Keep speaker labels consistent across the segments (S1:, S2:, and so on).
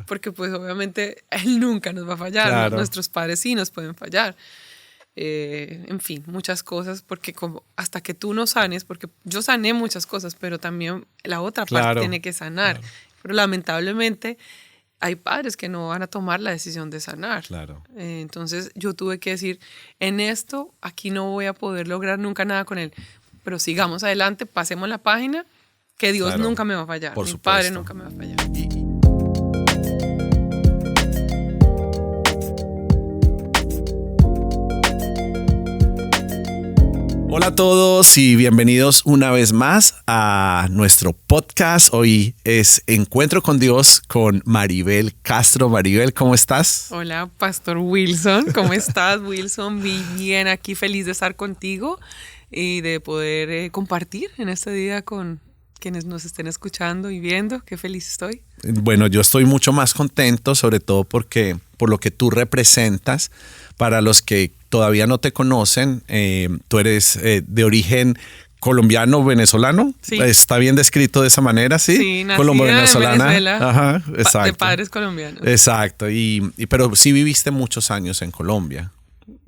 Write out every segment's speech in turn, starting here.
S1: porque pues obviamente Él nunca nos va a fallar,
S2: Claro.
S1: nuestros padres sí nos pueden fallar. En fin, muchas cosas, porque como hasta que tú no sanes, porque yo sané muchas cosas, pero también la otra parte
S2: Claro.
S1: tiene que sanar. Pero lamentablemente hay padres que no van a tomar la decisión de sanar.
S2: Claro.
S1: Entonces yo tuve que decir, en esto, aquí no voy a poder lograr nunca nada con Él, pero sigamos adelante, pasemos la página, que Dios
S2: Claro.
S1: nunca me va a fallar,
S2: Por
S1: mi
S2: supuesto.
S1: Padre nunca me va a fallar.
S2: Hola a todos y bienvenidos una vez más a nuestro podcast. Hoy es Encuentro con Dios con Maribel Castro. Maribel, ¿cómo estás?
S1: Hola, Pastor Wilson, ¿cómo estás, Wilson? Bien, aquí feliz de estar contigo y de poder compartir en este día con quienes nos estén escuchando y viendo. Qué feliz estoy.
S2: Bueno, yo estoy mucho más contento, sobre todo porque por lo que tú representas. Para los que todavía no te conocen, tú eres de origen colombiano, venezolano.
S1: Sí.
S2: ¿Está bien descrito de esa manera? Sí,
S1: Sí, nacida
S2: colombo-venezolana.
S1: en Venezuela,
S2: Ajá, exacto.
S1: de padres colombianos.
S2: Exacto, pero sí viviste muchos años en Colombia.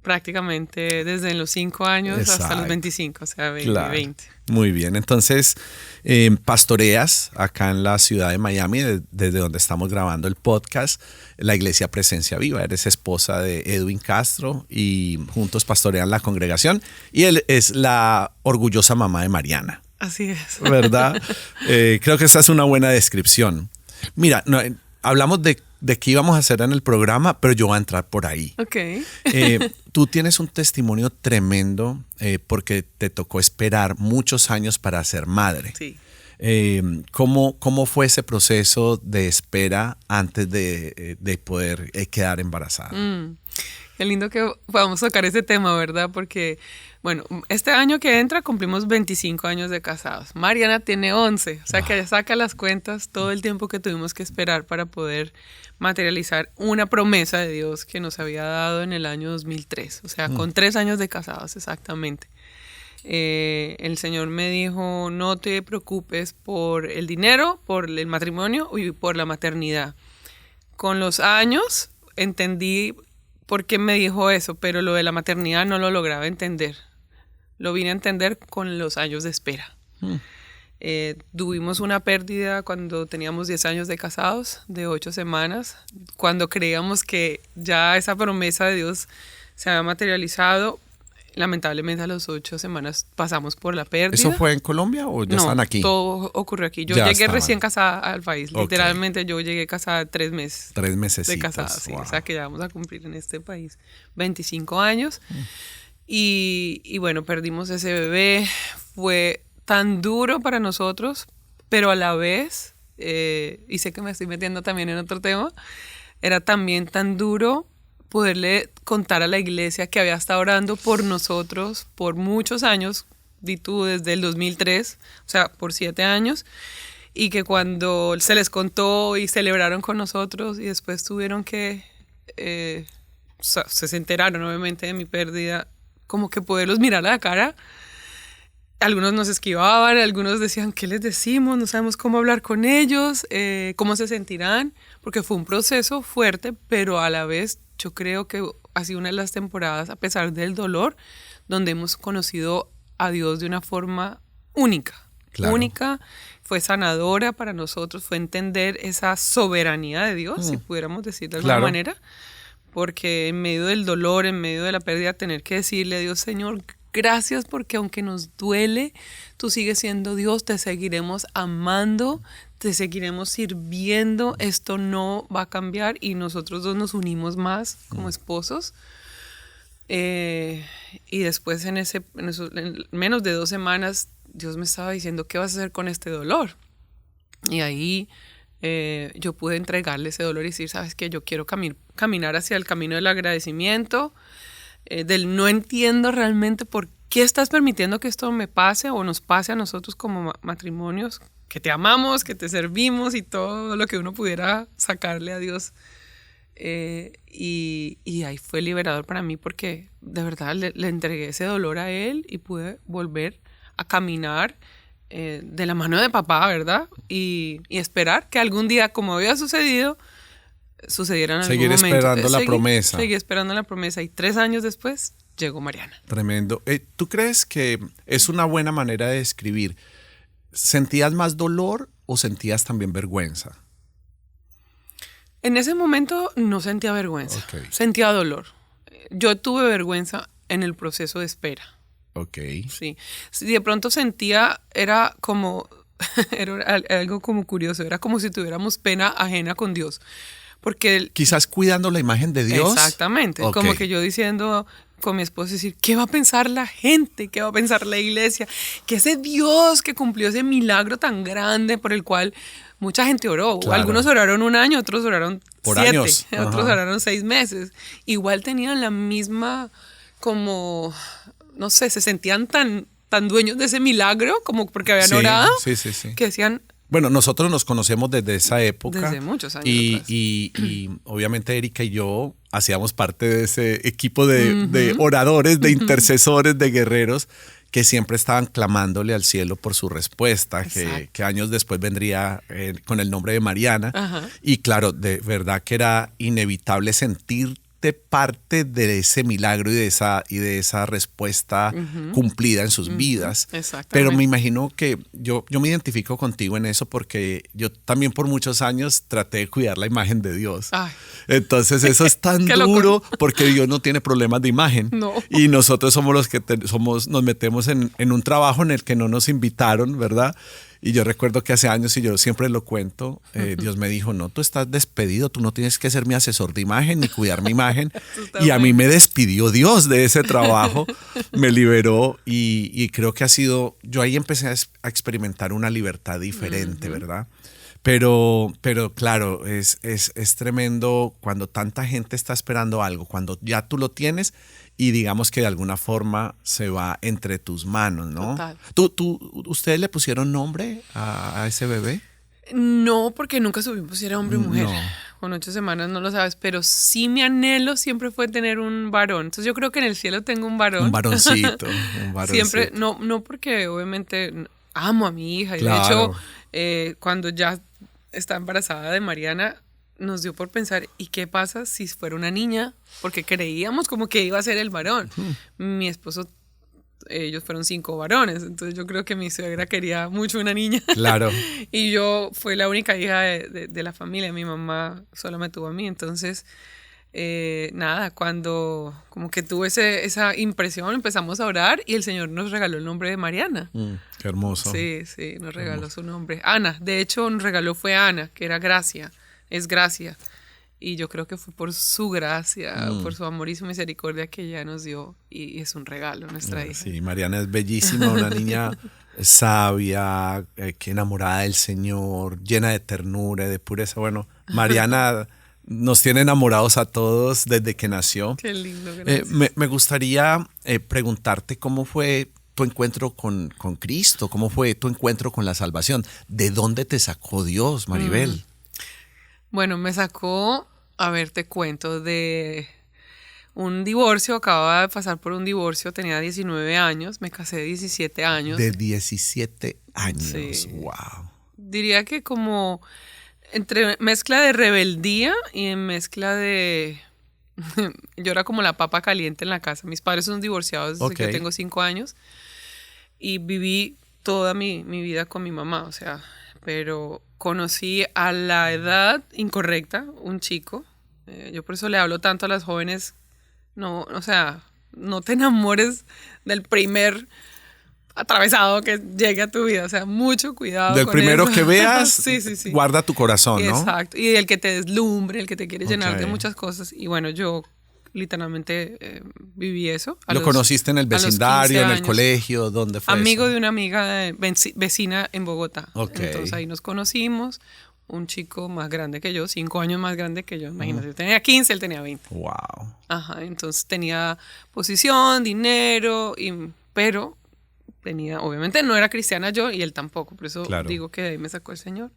S1: Prácticamente desde los 5 años hasta
S2: Exacto.
S1: los 25, o sea, 20,
S2: Claro.
S1: 20.
S2: Muy bien, entonces pastoreas acá en la ciudad de Miami, desde donde estamos grabando el podcast, la iglesia Presencia Viva. Eres esposa de Edwin Castro y juntos pastorean la congregación y él es la orgullosa mamá de Mariana,
S1: Así es.
S2: ¿verdad? Creo que esa es una buena descripción. Mira, hablamos de qué íbamos a hacer en el programa, pero yo voy a entrar por ahí.
S1: Ok.
S2: Tú tienes un testimonio tremendo porque te tocó esperar muchos años para ser madre.
S1: Sí.
S2: ¿Cómo fue ese proceso de espera antes de poder quedar embarazada?
S1: Qué lindo que podamos tocar ese tema, ¿verdad? Porque, bueno, este año que entra cumplimos 25 años de casados. Mariana tiene 11, o sea que ya saca las cuentas todo el tiempo que tuvimos que esperar para poder materializar una promesa de Dios que nos había dado en el año 2003, o sea, con 3 años de casados exactamente. El Señor me dijo, no te preocupes por el dinero, por el matrimonio y por la maternidad. Con los años entendí por qué me dijo eso, pero lo de la maternidad no lo lograba entender. Lo vine a entender con los años de espera. Tuvimos una pérdida cuando teníamos 10 años de casados, de 8 semanas, cuando creíamos que ya esa promesa de Dios se había materializado. Lamentablemente a las 8 semanas pasamos por la pérdida.
S2: ¿Eso fue en Colombia o ya están aquí?
S1: Todo ocurrió aquí. Yo
S2: Ya
S1: llegué
S2: estaban.
S1: recién casada al país.
S2: Ok.
S1: Literalmente yo llegué casada 3 meses.
S2: 3 mesecitos.
S1: De casada, sí.
S2: Wow.
S1: O sea que ya vamos a cumplir en este país 25 años. Y bueno, perdimos ese bebé. Fue tan duro para nosotros, pero a la vez, y sé que me estoy metiendo también en otro tema, era también tan duro poderle contar a la iglesia que había estado orando por nosotros por muchos años, di tú desde el 2003, o sea, por 7 años, y que cuando se les contó y celebraron con nosotros y después tuvieron que, se enteraron obviamente de mi pérdida, como que poderlos mirar a la cara. Algunos nos esquivaban, algunos decían, ¿qué les decimos? No sabemos cómo hablar con ellos, cómo se sentirán, porque fue un proceso fuerte, pero a la vez yo creo que ha sido una de las temporadas, a pesar del dolor, donde hemos conocido a Dios de una forma única.
S2: Claro.
S1: Única, fue sanadora para nosotros, fue entender esa soberanía de Dios, si pudiéramos decir de alguna manera, porque en medio del dolor, en medio de la pérdida, tener que decirle a Dios, Señor, gracias porque aunque nos duele, tú sigues siendo Dios, te seguiremos amando, te seguiremos sirviendo, esto no va a cambiar y nosotros dos nos unimos más como esposos. Y después en menos de 2 semanas Dios me estaba diciendo, ¿qué vas a hacer con este dolor? Y ahí yo pude entregarle ese dolor y decir, ¿sabes qué? Yo quiero caminar hacia el camino del agradecimiento, del no entiendo realmente por qué estás permitiendo que esto me pase o nos pase a nosotros como matrimonios, que te amamos, que te servimos y todo lo que uno pudiera sacarle a Dios. Y ahí fue liberador para mí porque de verdad le entregué ese dolor a él y pude volver a caminar de la mano de papá, ¿verdad? Y esperar que algún día, como había sucedido, sucediera en
S2: Seguir
S1: algún momento.
S2: esperando la promesa.
S1: Seguí esperando la promesa y 3 años después llegó Mariana.
S2: Tremendo. ¿Tú crees que es una buena manera de describir? ¿Sentías más dolor o sentías también vergüenza?
S1: En ese momento no sentía vergüenza,
S2: Ok.
S1: sentía dolor. Yo tuve vergüenza en el proceso de espera.
S2: Ok.
S1: Sí. Si de pronto sentía, era como, era algo como curioso, era como si tuviéramos pena ajena con Dios. Porque
S2: Quizás cuidando la imagen de Dios.
S1: exactamente,
S2: Ok.
S1: como que yo diciendo con mi esposo, decir, ¿qué va a pensar la gente? ¿Qué va a pensar la iglesia? Que ese Dios que cumplió ese milagro tan grande por el cual mucha gente oró.
S2: Claro.
S1: Algunos oraron 1 año, otros oraron
S2: Por
S1: 7,
S2: años.
S1: otros
S2: Ajá.
S1: oraron 6 meses. Igual tenían la misma, como, no sé, se sentían tan dueños de ese milagro, como porque habían
S2: Sí,
S1: orado,
S2: sí.
S1: que decían,
S2: Bueno, nosotros nos conocemos desde esa época.
S1: desde muchos años
S2: y,
S1: atrás.
S2: y obviamente Erika y yo hacíamos parte de ese equipo de oradores, de intercesores, de guerreros que siempre estaban clamándole al cielo por su respuesta, que años después vendría con el nombre de Mariana.
S1: Ajá.
S2: Y claro, de verdad que era inevitable sentirte parte de ese milagro y de esa respuesta cumplida en sus vidas.
S1: Exactamente.
S2: Pero me imagino que yo me identifico contigo en eso porque yo también por muchos años traté de cuidar la imagen de Dios.
S1: Ay.
S2: Entonces eso es tan
S1: Qué
S2: duro porque Dios no tiene problemas de imagen.
S1: No.
S2: Y nosotros somos los que nos metemos en un trabajo en el que no nos invitaron, ¿verdad? Y yo recuerdo que hace años, y yo siempre lo cuento, Dios me dijo, no, tú estás despedido, tú no tienes que ser mi asesor de imagen ni cuidar mi imagen. Y a mí me despidió Dios de ese trabajo, me liberó y creo que ha sido, yo ahí empecé a experimentar una libertad diferente, ¿verdad? Pero claro, es tremendo cuando tanta gente está esperando algo, cuando ya tú lo tienes y digamos que de alguna forma se va entre tus manos, ¿no?
S1: Total.
S2: ¿Ustedes le pusieron nombre a ese bebé?
S1: No, porque nunca supimos si era hombre o mujer.
S2: No.
S1: Con 8 semanas no lo sabes, pero sí mi anhelo siempre fue tener un varón. Entonces yo creo que en el cielo tengo un varón.
S2: Un varoncito, un varoncito.
S1: Siempre, no porque obviamente amo a mi hija. Y
S2: Claro.
S1: de hecho, cuando ya está embarazada de Mariana, nos dio por pensar, ¿y qué pasa si fuera una niña? Porque creíamos como que iba a ser el varón. Mi esposo, ellos fueron 5 varones, entonces yo creo que mi suegra quería mucho una niña.
S2: Claro.
S1: Y yo fui la única hija de la familia, mi mamá solo me tuvo a mí, entonces nada, cuando como que tuve esa impresión, empezamos a orar y el Señor nos regaló el nombre de Mariana.
S2: Qué hermoso.
S1: Sí, nos regaló su nombre. Ana, de hecho, nos regaló fue Ana, que era gracia, es gracia. Y yo creo que fue por su gracia, por su amor y su misericordia que ella nos dio. Y es un regalo nuestra hija.
S2: Sí, Mariana es bellísima, una niña sabia, que enamorada del Señor, llena de ternura, de pureza. Bueno, Mariana nos tiene enamorados a todos desde que nació.
S1: Qué lindo, gracias.
S2: Me gustaría preguntarte cómo fue tu encuentro con Cristo, cómo fue tu encuentro con la salvación. ¿De dónde te sacó Dios, Maribel?
S1: Bueno, me sacó, a ver, te cuento, de un divorcio. Acababa de pasar por un divorcio, tenía 19 años, me casé de 17 años.
S2: De 17 años,
S1: Sí.
S2: wow.
S1: Diría que como entre mezcla de rebeldía y en mezcla de... Yo era como la papa caliente en la casa. Mis padres son divorciados desde que yo tengo 5 años y viví toda mi vida con mi mamá, o sea, pero conocí a la edad incorrecta un chico. Yo por eso le hablo tanto a las jóvenes, no, o sea, no te enamores del primer atravesado que llegue a tu vida, o sea, mucho cuidado
S2: Del
S1: con
S2: primero
S1: eso.
S2: que veas,
S1: sí.
S2: guarda tu corazón, ¿no?
S1: Exacto, y el que te deslumbre, el que te quiere llenar de
S2: Ok.
S1: muchas cosas. Y bueno, yo literalmente viví eso.
S2: ¿Lo conociste en el
S1: a los 15
S2: vecindario, en el
S1: años.
S2: colegio? ¿Dónde fue
S1: Amigo
S2: eso?
S1: de una amiga vecina en Bogotá.
S2: Ok.
S1: Entonces ahí nos conocimos. Un chico más grande que yo, 5 años más grande que yo. Imagínate, yo tenía 15, él tenía 20.
S2: Wow.
S1: Ajá, entonces tenía posición, dinero, pero tenía, obviamente no era cristiana yo y él tampoco. Por eso
S2: Claro.
S1: digo que de ahí me sacó el Señor.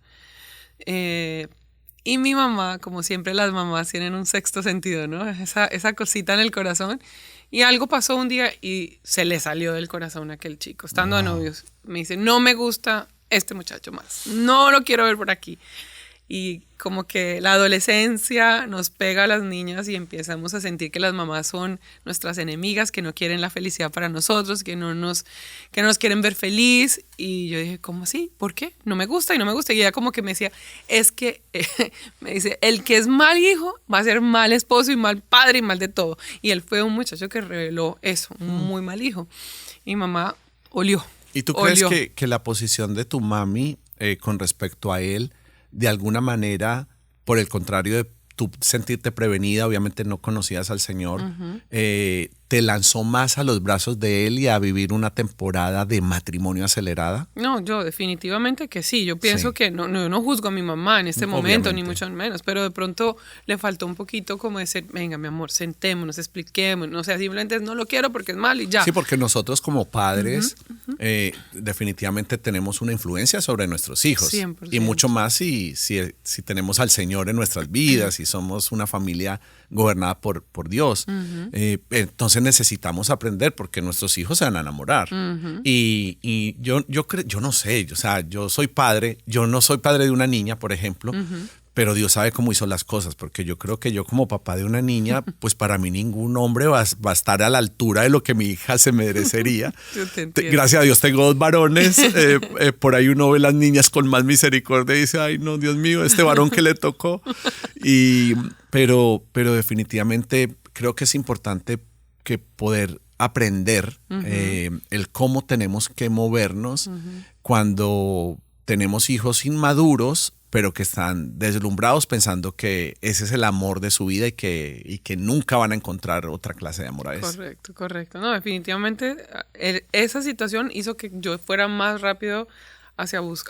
S1: Y mi mamá, como siempre las mamás tienen un sexto sentido, ¿no? Esa cosita en el corazón. Y algo pasó un día y se le salió del corazón a aquel chico, estando de novios. Me dice, no me gusta este muchacho más. No lo quiero ver por aquí. Y como que la adolescencia nos pega a las niñas y empezamos a sentir que las mamás son nuestras enemigas, que no quieren la felicidad para nosotros, que no nos quieren ver feliz. Y yo dije, ¿cómo así? ¿Por qué? No me gusta y no me gusta. Y ella como que me decía, es que, me dice, el que es mal hijo va a ser mal esposo y mal padre y mal de todo. Y él fue un muchacho que reveló eso, un muy mal hijo. Y mamá olió.
S2: ¿Y tú crees que la posición de tu mami con respecto a él, de alguna manera, por el contrario de tú sentirte prevenida, obviamente no conocías al Señor, te lanzó más a los brazos de él y a vivir una temporada de matrimonio acelerada?
S1: No, yo definitivamente que sí. Yo pienso que yo no juzgo a mi mamá en este momento, ni mucho menos, pero de pronto le faltó un poquito como decir, venga, mi amor, sentémonos, expliquémonos. O sea, simplemente no lo quiero porque es mal y ya.
S2: Sí, porque nosotros como padres definitivamente tenemos una influencia sobre nuestros hijos.
S1: 100%.
S2: Y mucho más si tenemos al Señor en nuestras vidas y somos una familia gobernada por Dios. Entonces necesitamos aprender porque nuestros hijos se van a enamorar. Y yo no sé, o sea, yo soy padre, yo no soy padre de una niña, por ejemplo, pero Dios sabe cómo hizo las cosas, porque yo creo que yo como papá de una niña, pues para mí ningún hombre va a estar a la altura de lo que mi hija se merecería. Gracias a Dios tengo 2 varones, por ahí uno ve las niñas con más misericordia y dice, ay no, Dios mío, este varón que le tocó. Pero definitivamente creo que es importante que poder aprender el cómo tenemos que movernos cuando tenemos hijos inmaduros, pero que están deslumbrados pensando que ese es el amor de su vida y que nunca van a encontrar otra clase de amor a eso.
S1: Correcto. No, definitivamente esa situación hizo que yo fuera más rápido a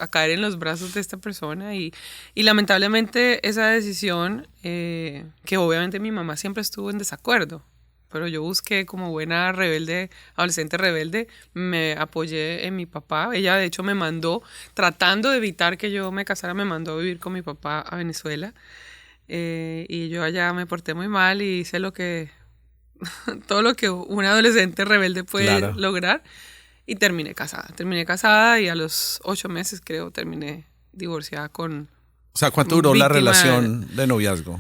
S1: caer en los brazos de esta persona y lamentablemente esa decisión, que obviamente mi mamá siempre estuvo en desacuerdo, pero yo busqué como buena rebelde, adolescente rebelde, me apoyé en mi papá. Ella de hecho me mandó, tratando de evitar que yo me casara, me mandó a vivir con mi papá a Venezuela. Y yo allá me porté muy mal y hice todo lo que un adolescente rebelde puede lograr. Y terminé casada y a los 8 meses creo terminé divorciada con...
S2: O sea, ¿cuánto duró la relación de noviazgo?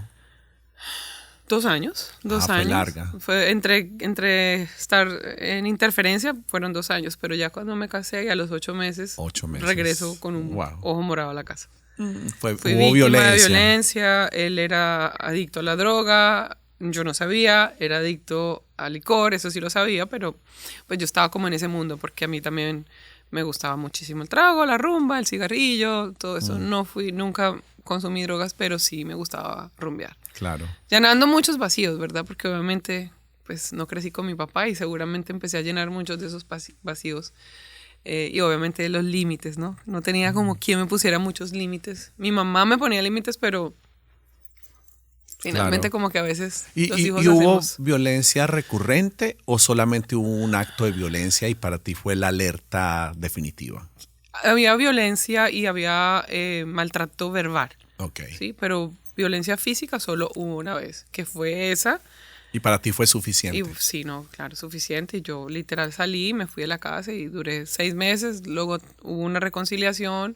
S1: 2 años.
S2: Fue larga.
S1: Fue entre estar en interferencia, fueron 2 años, pero ya cuando me casé y a los 8 meses, regreso con un ojo morado a la casa. Fui víctima de violencia, él era adicto a la droga, yo no sabía, era adicto al licor, eso sí lo sabía, pero pues yo estaba como en ese mundo porque a mí también me gustaba muchísimo el trago, la rumba, el cigarrillo, todo eso. Nunca consumí drogas, pero sí me gustaba rumbear.
S2: Claro.
S1: Llenando muchos vacíos, ¿verdad? Porque obviamente pues no crecí con mi papá y seguramente empecé a llenar muchos de esos vacíos. Y obviamente los límites, ¿no? No tenía como quien me pusiera muchos límites. Mi mamá me ponía límites, pero finalmente como que a veces los hijos
S2: ¿Y hubo
S1: hacemos...
S2: violencia recurrente o solamente hubo un acto de violencia y para ti fue la alerta definitiva?
S1: Había violencia y había maltrato verbal.
S2: Ok.
S1: Sí, pero violencia física solo hubo una vez, que fue esa.
S2: ¿Y para ti fue suficiente?
S1: Sí, no, claro, suficiente. Yo literal salí, me fui de la casa y duré 6 meses. Luego hubo una reconciliación.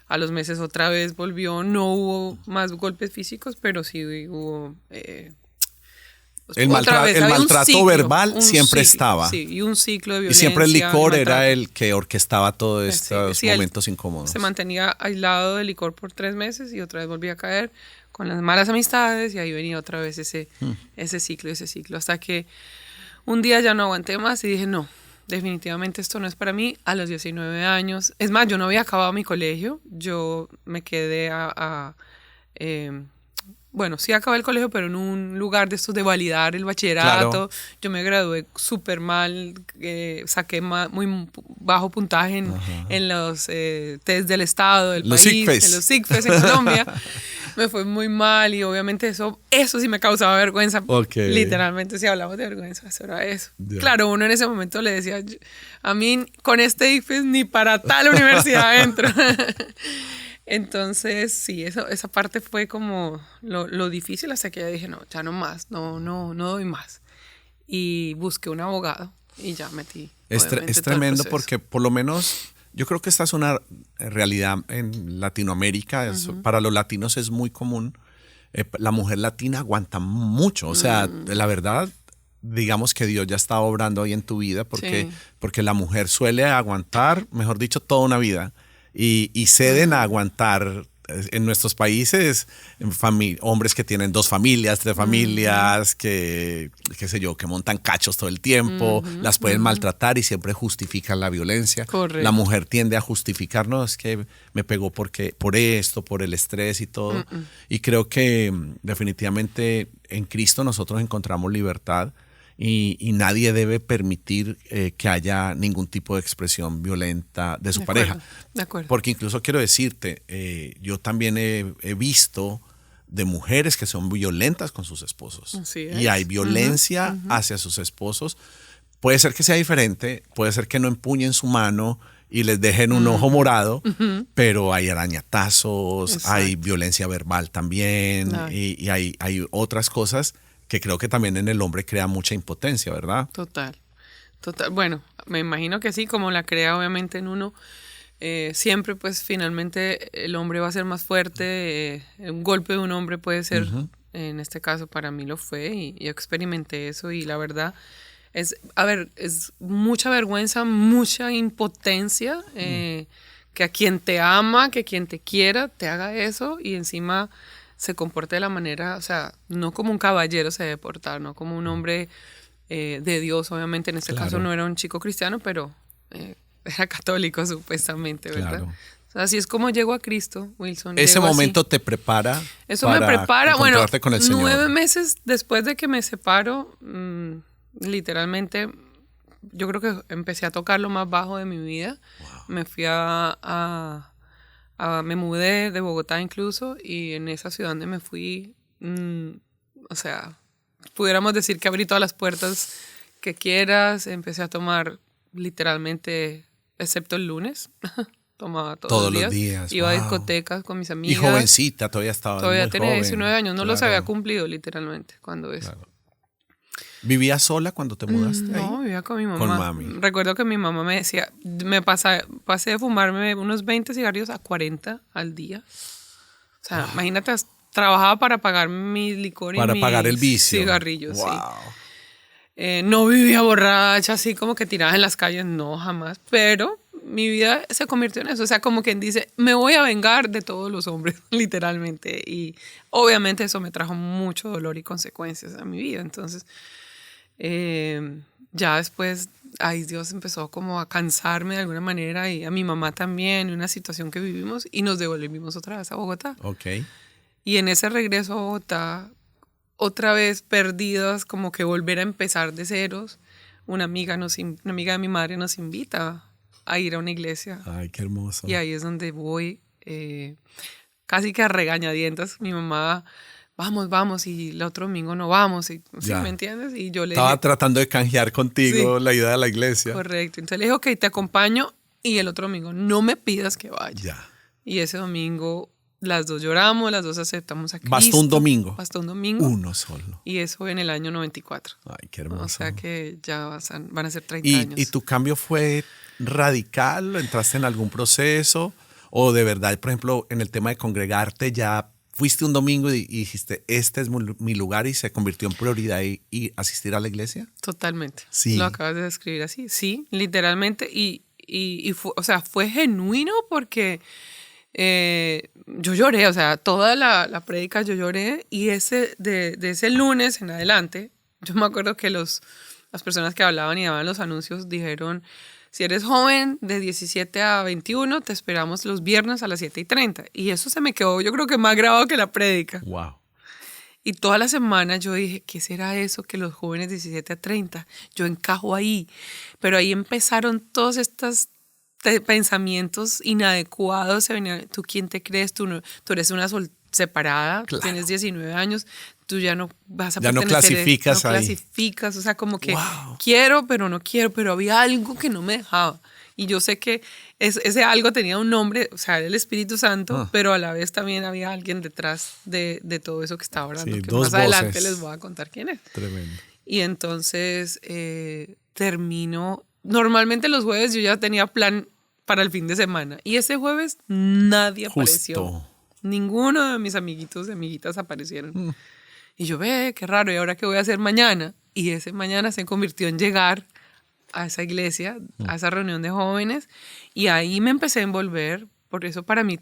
S1: A los meses otra vez volvió. No hubo más golpes físicos, pero sí hubo...
S2: el maltrato verbal siempre estaba.
S1: Sí, y un ciclo de violencia.
S2: Y siempre el licor era el que orquestaba todos estos momentos incómodos.
S1: Se mantenía aislado del licor por 3 meses y otra vez volvía a caer con las malas amistades y ahí venía otra vez ese ciclo. Hasta que un día ya no aguanté más y dije, no, definitivamente esto no es para mí. A los 19 años, es más, yo no había acabado mi colegio, yo me quedé bueno, sí acabé el colegio, pero en un lugar de estos de validar el bachillerato. Claro. Yo me gradué súper mal, saqué muy bajo puntaje en los test del estado, del país, en los SICFES en Colombia. Me fue muy mal y obviamente eso sí me causaba vergüenza.
S2: Okay.
S1: Literalmente, si hablamos de vergüenza, eso era eso. Yeah. Claro, uno en ese momento le decía, a mí con este ICFES ni para tal universidad entro. Entonces, sí, esa parte fue como lo difícil hasta que ya dije, no, ya no más, no doy más. Y busqué un abogado y ya metí.
S2: Es tremendo porque por lo menos Yo creo que esta es una realidad en Latinoamérica. Para los latinos es muy común. La mujer latina aguanta mucho. O sea, la verdad, digamos que Dios ya está obrando ahí en tu vida porque la mujer suele aguantar, mejor dicho, toda una vida. Y ceden a aguantar. En nuestros países, hombres que tienen 2 familias, 3 familias, que, qué sé yo, que montan cachos todo el tiempo, las pueden maltratar y siempre justifican la violencia.
S1: Correcto.
S2: La mujer tiende a justificar, no, es que me pegó por esto, por el estrés y todo. Y creo que definitivamente en Cristo nosotros encontramos libertad. Y nadie debe permitir que haya ningún tipo de expresión violenta de su pareja.
S1: De acuerdo.
S2: Porque incluso quiero decirte, yo también he visto de mujeres que son violentas con sus esposos.
S1: Así es.
S2: Y hay violencia hacia sus esposos. Puede ser que sea diferente, puede ser que no empuñen su mano y les dejen un ojo morado, pero hay arañatazos,
S1: Exacto.
S2: hay violencia verbal también, y hay otras cosas que creo que también en el hombre crea mucha impotencia, ¿verdad?
S1: Total. Bueno, me imagino que sí, como la crea obviamente en uno. Siempre pues finalmente el hombre va a ser más fuerte. Un golpe de un hombre puede ser, en este caso para mí lo fue y experimenté eso y la verdad es mucha vergüenza, mucha impotencia que a quien te ama, que quien te quiera te haga eso y encima se comporte de la manera, o sea, no como un caballero se debe portar, no como un hombre de Dios, obviamente en este caso no era un chico cristiano, pero era católico supuestamente, ¿verdad?
S2: Claro.
S1: O sea, así es como llego a Cristo, Wilson.
S2: Ese
S1: llego
S2: momento
S1: así.
S2: te prepara.
S1: Eso me prepara, bueno,
S2: encontrarte con el Señor.
S1: 9 meses después de que me separo, literalmente, yo creo que empecé a tocar lo más bajo de mi vida. Wow. Me fui me mudé de Bogotá incluso y en esa ciudad donde me fui, o sea, pudiéramos decir que abrí todas las puertas que quieras, empecé a tomar literalmente, excepto el lunes, tomaba todos los días. Iba a discotecas con mis amigas.
S2: Y jovencita, todavía estaba
S1: todavía
S2: muy
S1: tenía
S2: joven.
S1: 19 años, no los había cumplido literalmente cuando eso.
S2: Claro. ¿Vivías sola cuando te mudaste ahí?
S1: No, vivía con mi mamá.
S2: Con mami.
S1: Recuerdo que mi mamá me decía, pasé de fumarme unos 20 cigarrillos a 40 al día. O sea, imagínate, trabajaba para pagar mi licor y
S2: para pagar el vicio.
S1: Cigarrillos,
S2: wow.
S1: Sí. No vivía borracha, así como que tiraba en las calles, no, jamás. Pero mi vida se convirtió en eso. O sea, como quien dice, me voy a vengar de todos los hombres, literalmente. Y obviamente eso me trajo mucho dolor y consecuencias a mi vida. Entonces, ya después, ay, Dios empezó como a cansarme de alguna manera y a mi mamá también, en una situación que vivimos y nos devolvimos otra vez a Bogotá.
S2: Okay.
S1: Y en ese regreso a Bogotá, otra vez perdidas, como que volver a empezar de ceros, una amiga de mi madre nos invita a ir a una iglesia.
S2: Ay, qué hermoso.
S1: Y ahí es donde voy, casi que a regañadientas. Mi mamá, vamos, y el otro domingo no vamos, y, ¿sí, me entiendes? Y yo le
S2: estaba
S1: dije,
S2: tratando de canjear contigo
S1: sí,
S2: la ayuda de la iglesia.
S1: Correcto. Entonces le dije, ok, te acompaño, y el otro domingo no me pidas que vaya.
S2: Ya.
S1: Y ese domingo las dos lloramos, las dos aceptamos a Cristo.
S2: Bastó un domingo.
S1: Bastó un domingo.
S2: Uno solo.
S1: Y eso fue en el año 94.
S2: Ay, qué hermoso.
S1: O sea que ya van a ser 30 años.
S2: ¿Y tu cambio fue radical? ¿Entraste en algún proceso? ¿O de verdad, por ejemplo, en el tema de congregarte, ya fuiste un domingo y dijiste, este es mi lugar y se convirtió en prioridad y asistir a la iglesia?
S1: Totalmente.
S2: Sí.
S1: Lo acabas de describir así. Sí, literalmente. Y fue, o sea, fue genuino porque yo lloré, o sea, toda la prédica yo lloré y de ese lunes en adelante, yo me acuerdo que las personas que hablaban y daban los anuncios dijeron, si eres joven de 17 a 21, te esperamos los viernes a las 7:30. Y eso se me quedó, yo creo que más grabado que la prédica.
S2: Wow.
S1: Y toda la semana yo dije, ¿qué será eso que los jóvenes de 17 a 30? Yo encajo ahí. Pero ahí empezaron todos estos pensamientos inadecuados. Se venían, ¿tú quién te crees? Tú eres una separada,
S2: claro.
S1: Tienes 19 años, tú ya no vas a
S2: ya no clasificas ahí.
S1: No clasificas, o sea, como que
S2: wow.
S1: quiero, pero no quiero, pero había algo que no me dejaba. Y yo sé que ese algo tenía un nombre, o sea, era el Espíritu Santo, pero a la vez también había alguien detrás de todo eso que estaba hablando,
S2: sí,
S1: que
S2: dos
S1: más adelante
S2: voces.
S1: les voy a contar quién es.
S2: Tremendo.
S1: Y entonces termino, normalmente los jueves yo ya tenía plan para el fin de semana. Y ese jueves nadie apareció.
S2: Justo.
S1: Ninguno de mis amiguitos y amiguitas aparecieron. Y yo, qué raro, ¿y ahora qué voy a hacer mañana? Y ese mañana se convirtió en llegar a esa iglesia, a esa reunión de jóvenes, y ahí me empecé a envolver. Por eso para mí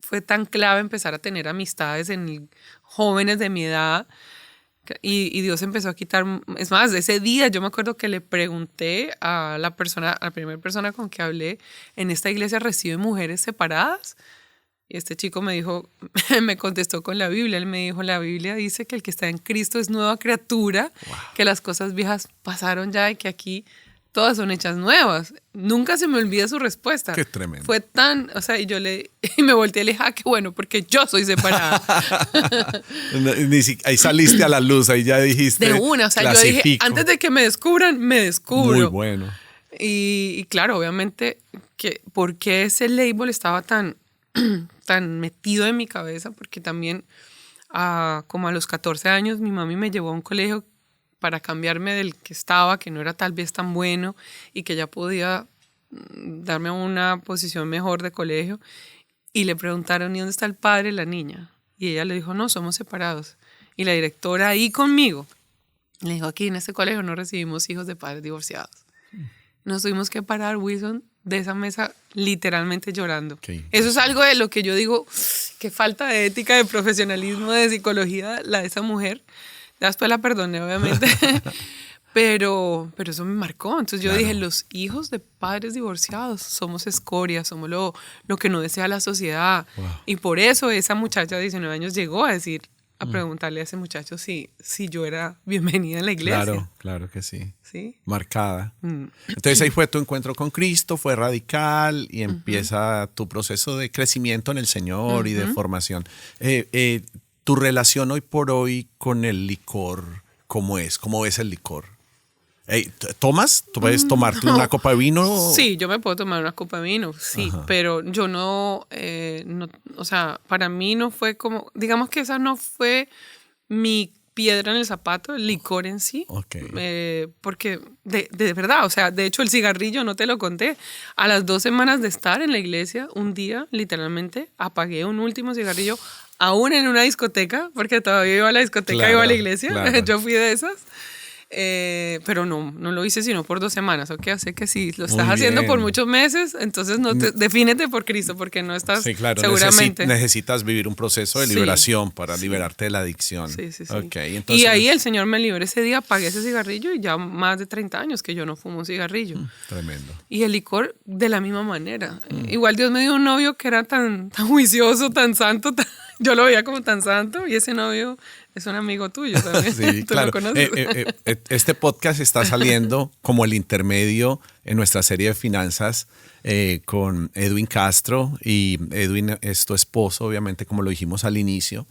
S1: fue tan clave empezar a tener amistades en jóvenes de mi edad. Y Dios empezó a quitar. Es más, ese día yo me acuerdo que le pregunté a la primera persona con que hablé, ¿en esta iglesia recibe mujeres separadas? Y este chico me dijo, me contestó con la Biblia. Él me dijo, la Biblia dice que el que está en Cristo es nueva criatura, que las cosas viejas pasaron ya y que aquí todas son hechas nuevas. Nunca se me olvida su respuesta.
S2: Qué tremendo.
S1: Fue tan, o sea, y me volteé y le dije, qué bueno, porque yo soy separada.
S2: Ahí saliste a la luz, ahí ya dijiste.
S1: De una, o sea, yo dije, antes de que me descubran, me descubro.
S2: Muy bueno.
S1: Y claro, obviamente, ¿por qué ese label estaba tan metido en mi cabeza? Porque también, como a los 14 años, mi mami me llevó a un colegio para cambiarme del que estaba, que no era tal vez tan bueno y que ya podía darme una posición mejor de colegio. Y le preguntaron, ¿y dónde está el padre de la niña? Y ella le dijo, no, somos separados. Y la directora ahí conmigo le dijo, aquí en este colegio no recibimos hijos de padres divorciados. Nos tuvimos que parar, Wilson, de esa mesa literalmente llorando.
S2: Okay.
S1: Eso es algo de lo que yo digo, qué falta de ética, de profesionalismo, de psicología, la de esa mujer. Después la perdoné, obviamente, pero eso me marcó. Entonces yo dije, los hijos de padres divorciados somos escoria, somos lo que no desea la sociedad. Wow. Y por eso esa muchacha de 19 años llegó a preguntarle a ese muchacho si yo era bienvenida en la iglesia.
S2: Claro que sí.
S1: ¿Sí?
S2: Marcada. Entonces ahí fue tu encuentro con Cristo, fue radical y empieza tu proceso de crecimiento en el Señor y de formación. Tu relación hoy por hoy con el licor, ¿cómo es? ¿Cómo ves el licor? ¿Tomas? ¿Tú puedes tomarte una copa de vino?
S1: Sí, yo me puedo tomar una copa de vino, sí, pero yo no, o sea, para mí no fue como, digamos que esa no fue mi piedra en el zapato, el licor en sí, porque de verdad, o sea, de hecho el cigarrillo, no te lo conté, a las 2 semanas de estar en la iglesia, un día literalmente apagué un último cigarrillo, aún en una discoteca, porque todavía iba a la discoteca, iba a la iglesia, yo fui de esas. Pero no lo hice sino por 2 semanas, ¿ok? O sea que si lo estás haciendo por muchos meses, entonces defínete por Cristo, porque no estás seguramente.
S2: Necesitas vivir un proceso de liberación para liberarte de la adicción.
S1: Sí.
S2: Okay, entonces,
S1: y ahí el Señor me libró ese día, apagué ese cigarrillo y ya más de 30 años que yo no fumo un cigarrillo.
S2: Tremendo.
S1: Y el licor de la misma manera. Igual Dios me dio un novio que era tan juicioso, tan santo, yo lo veía como tan santo, y ese novio es un amigo tuyo también.
S2: Sí,
S1: ¿Tú
S2: claro.
S1: lo conoces?
S2: Este podcast está saliendo como el intermedio en nuestra serie de finanzas con Edwin Castro, y Edwin es tu esposo, obviamente, como lo dijimos al inicio.